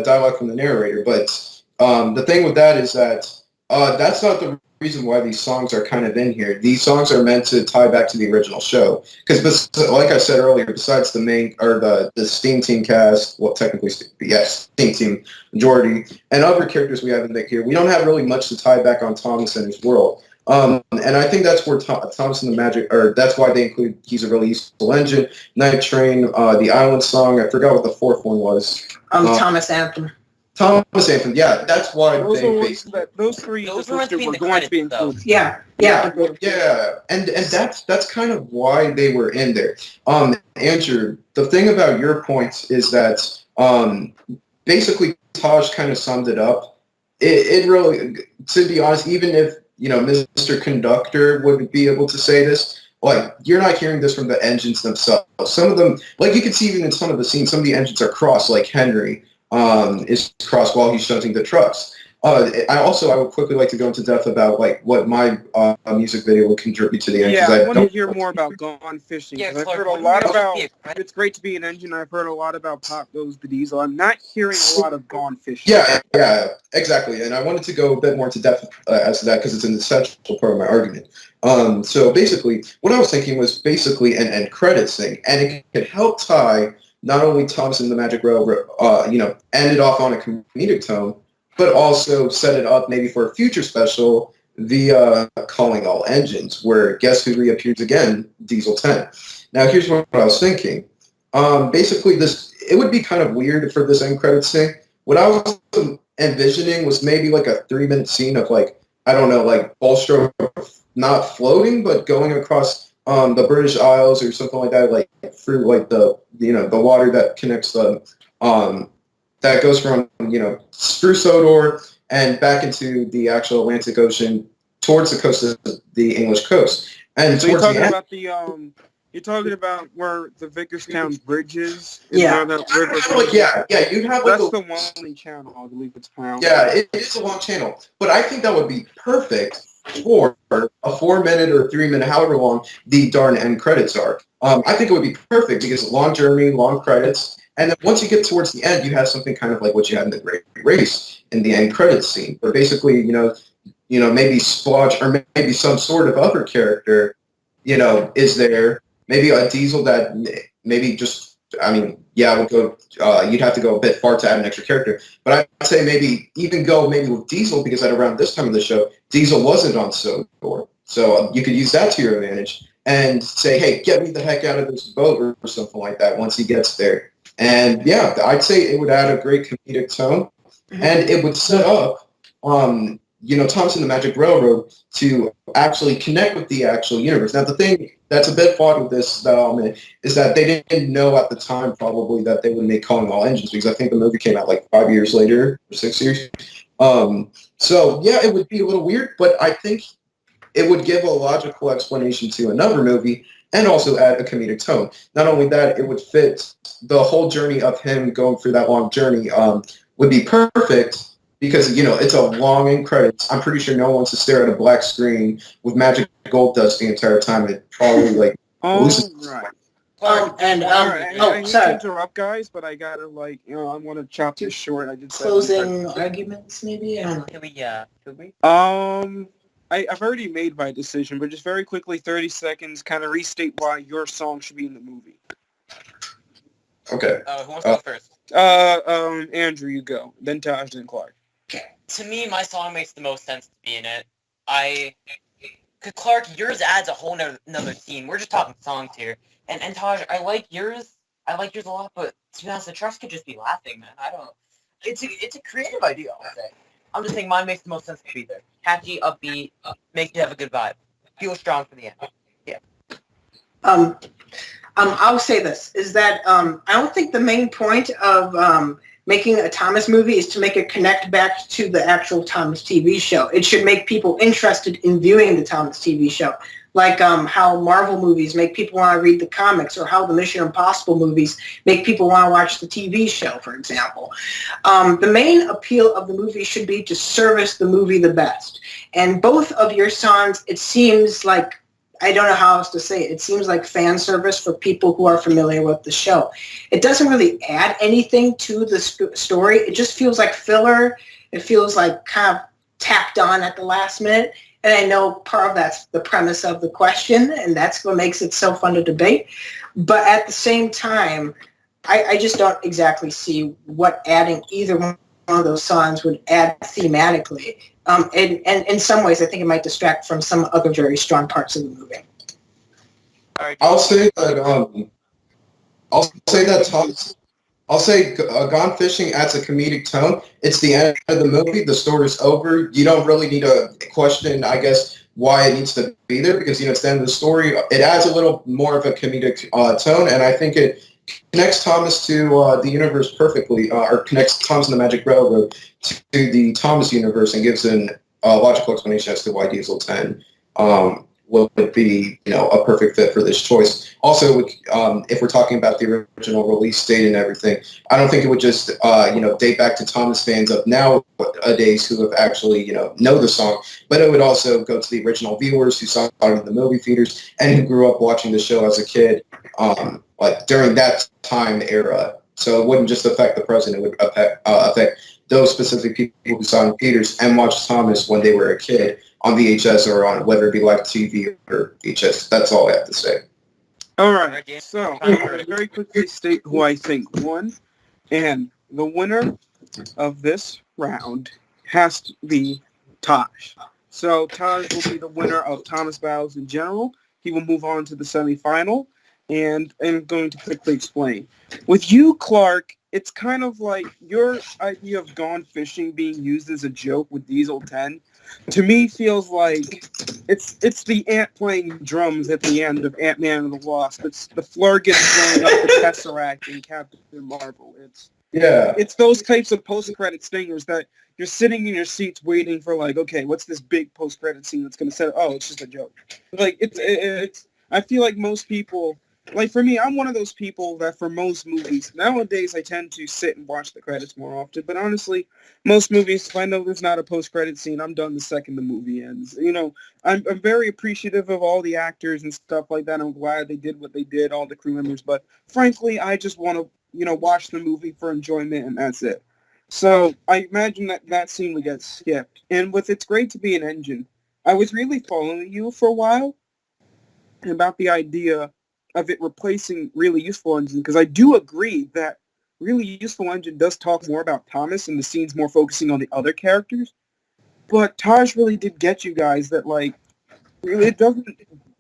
dialogue from the narrator. But the thing with that is that that's not the reason why these songs are kind of in here. These songs are meant to tie back to the original show. Because, like I said earlier, besides the main, or the Steam Team cast, well, technically, yes, Steam Team majority, and other characters we have in here, we don't have really much to tie back on Thomas and his world. And I think that's where Thomas and the Magic, or that's why they include He's a Really Useful Engine, Night Train, the Island Song. I forgot what the fourth one was. Thomas Anthem. Thomas Anthem, yeah, that's why Those they were basically... those three Those were meant to be in were the going to be credits, though. included. Yeah. Yeah, and that's kind of why they were in there. Andrew, the thing about your points is that basically Taj kind of summed it up. It really, to be honest, even if Mr. Conductor would be able to say this, like, you're not hearing this from the engines themselves. Some of them, like, you can see even in some of the scenes, some of the engines are crossed, like Henry is crossed while he's shunting the trucks. I would quickly like to go into depth about like what my music video would contribute to the end. Yeah, I want to hear more about Gone Fishing. Yeah, I've Clark, heard a wouldn't lot you about be a credit? It's Great to Be an Engine. I've heard a lot about Pop Goes the Diesel. I'm not hearing a lot of Gone Fishing. Yeah, exactly. And I wanted to go a bit more into depth as to that because it's an essential part of my argument. So basically, what I was thinking was basically an end credits thing, and it could help tie not only Thomas and the Magic Railroad, end it off on a comedic tone, but also set it up maybe for a future special via Calling All Engines, where guess who reappears again? Diesel 10. Now, here's what I was thinking. Basically, it would be kind of weird for this end credits thing. What I was envisioning was maybe like a 3-minute scene of like, I don't know, like Bulstrode not floating, but going across the British Isles or something like that, like through like the water that connects the that goes from Spruce Odor and back into the actual Atlantic Ocean towards the coast of the English coast. And So you're towards talking the end, about you're talking about where the Vicarstown Bridge is? Yeah. Where that river you'd have like That's the Walney Channel, I believe it's pronounced. Yeah, it is a long channel, but I think that would be perfect for a 4-minute or 3-minute, however long the darn end credits are. I think it would be perfect because long journey, long credits, and then once you get towards the end, you have something kind of like what you had in the Great Race in the end credits scene, where basically, maybe Splotch or maybe some sort of other character, is there. Maybe a Diesel that maybe just, would go. You'd have to go a bit far to add an extra character, but I'd say maybe go with Diesel because at around this time of the show, Diesel wasn't on Sodor, so you could use that to your advantage and say, hey, get me the heck out of this boat or something like that once he gets there. And yeah, I'd say it would add a great comedic tone, and it would set up, Thomas and the Magic Railroad to actually connect with the actual universe. Now, the thing that's a bit flawed with this development is that they didn't know at the time probably that they would make Calling All Engines because I think the movie came out like 5 years later or 6 years. So yeah, it would be a little weird, but I think it would give a logical explanation to another movie and also add a comedic tone. Not only that, it would fit the whole journey of him going through that long journey would be perfect because, it's a long end credits. I'm pretty sure no one wants to stare at a black screen with magic gold dust the entire time. It probably like... Right. I hate to sorry. interrupt, guys, but I gotta I want to chop this short. I did Closing arguments, maybe? I don't know. Could we? I've already made my decision, but just very quickly, 30 seconds, kind of restate why your song should be in the movie. Okay. Who wants to go first? Andrew, you go. Then Taj, then Clark. To me, my song makes the most sense to be in it. Cause Clark, yours adds a whole another scene. We're just talking songs here. And Taj, I like yours a lot, but to be honest, the trucks could just be laughing, man. I don't... It's a creative idea, I'll say. I'm just saying mine makes the most sense to be there. Catchy, upbeat, makes you have a good vibe. Feel strong for the end. Yeah. I'll say this, is that I don't think the main point of making a Thomas movie is to make it connect back to the actual Thomas TV show. It should make people interested in viewing the Thomas TV show. like how Marvel movies make people want to read the comics, or how the Mission Impossible movies make people want to watch the TV show, for example. The main appeal of the movie should be to service the movie the best. And both of your songs, it seems like, I don't know how else to say it. It seems like fan service for people who are familiar with the show. It doesn't really add anything to the story. It just feels like filler. It feels like kind of tacked on at the last minute. And I know part of that's the premise of the question, and that's what makes it so fun to debate. But at the same time, I just don't exactly see what adding either one of those songs would add thematically. And in some ways, I think it might distract from some other very strong parts of the movie. I'll say Gone Fishing adds a comedic tone. It's the end of the movie. The story's over. You don't really need to question, I guess, why it needs to be there, because, it's the end of the story. It adds a little more of a comedic tone, and I think it connects Thomas to the universe perfectly, or connects Thomas and the Magic Railroad to the Thomas universe, and gives a logical explanation as to why Diesel 10 would be, a perfect fit for this choice. Also, if we're talking about the original release date and everything, I don't think it would just, date back to Thomas fans of nowadays who have actually, know the song, but it would also go to the original viewers who saw it in the movie theaters and who grew up watching the show as a kid, like during that time era. So it wouldn't just affect the present; it would affect those specific people who saw it in theaters and watched Thomas when they were a kid on VHS or on whether it be live TV or VHS. That's all I have to say. All right, so I'm going to very quickly state who I think won, and the winner of this round has to be Taj. So Taj will be the winner of Thomas Battles in general. He will move on to the semifinal, and I'm going to quickly explain. With you, Clark, it's kind of like your idea of Gone Fishing being used as a joke with Diesel 10, to me feels like it's the ant playing drums at the end of Ant-Man and the Wasp. It's the Flurgan blowing up the Tesseract in Captain Marvel. It's those types of post-credit stingers that you're sitting in your seats waiting for, like, okay, what's this big post-credit scene that's going to set? Oh, it's just a joke. Like, it's I feel like most people, like for me, I'm one of those people that for most movies, nowadays I tend to sit and watch the credits more often, but honestly, most movies, if I know there's not a post-credit scene, I'm done the second the movie ends. I'm very appreciative of all the actors and stuff like that. I'm glad they did what they did, all the crew members, but frankly, I just want to, watch the movie for enjoyment, and that's it. So I imagine that scene would get skipped. And with It's Great to Be an Engine, I was really following you for a while about the idea of it replacing Really Useful Engine, because I do agree that Really Useful Engine does talk more about Thomas and the scene's more focusing on the other characters. But Taj really did get you guys that, like, really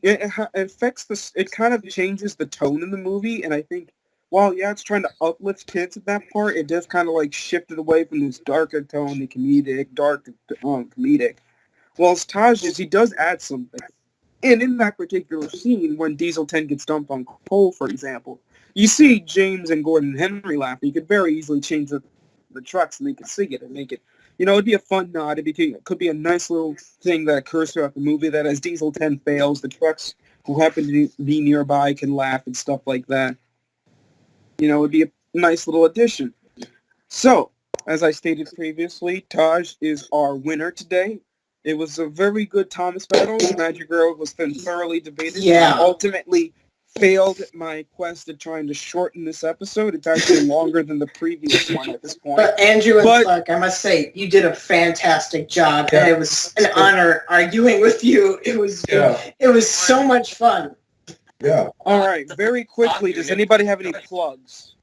it affects it kind of changes the tone in the movie, and I think while, yeah, it's trying to uplift kids at that part, it does kind of, like, shift it away from this darker tone, the comedic. Whilst Taj's, he does add something. And in that particular scene, when Diesel 10 gets dumped on Cole, for example, you see James and Gordon and Henry laughing. You could very easily change the trucks and they could sing it and make it, it'd be a fun nod. It could be a nice little thing that occurs throughout the movie that as Diesel 10 fails, the trucks who happen to be nearby can laugh and stuff like that. It'd be a nice little addition. So, as I stated previously, Taj is our winner today. It was a very good Thomas battle. Magic Girl was then thoroughly debated. Yeah. I ultimately failed my quest at trying to shorten this episode. It's actually longer than the previous one at this point. But Andrew and Clark, I must say, you did a fantastic job, and it was an honor arguing with you. It was so much fun. Yeah. All right, very quickly, does anybody have any plugs?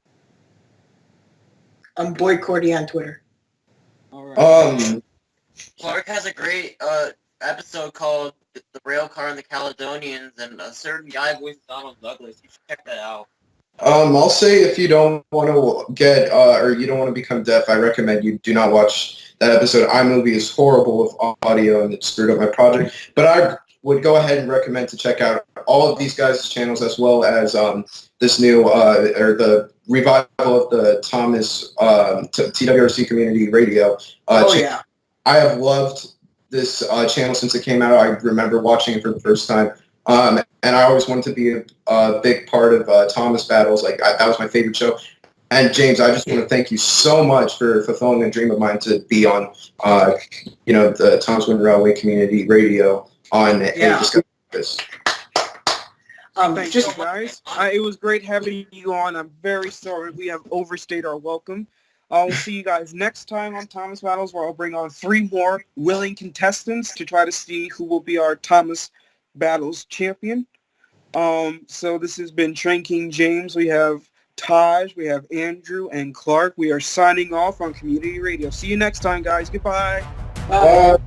I'm Boy Cordy on Twitter. All right. Clark has a great episode called The Rail Car and the Caledonians, and a certain guy voiced Donald Douglas. You should check that out. I'll say if you don't want to get or you don't want to become deaf, I recommend you do not watch that episode. iMovie is horrible with audio and it screwed up my project. But I would go ahead and recommend to check out all of these guys' channels, as well as this new or the revival of the Thomas TWRC Community Radio. Yeah. I have loved this channel since it came out. I remember watching it for the first time And I always wanted to be a big part of Thomas Battles. Like that was my favorite show. And James, I just want to thank you so much for fulfilling a dream of mine to be on, the Thomas Wayne Railway Community Radio on Discovery Campus. Thank you, guys. It was great having you on. I'm very sorry we have overstayed our welcome. We'll see you guys next time on Thomas Battles, where I'll bring on 3 more willing contestants to try to see who will be our Thomas Battles champion. So this has been Train King James. We have Taj, we have Andrew, and Clark. We are signing off on Community Radio. See you next time, guys. Goodbye. Bye.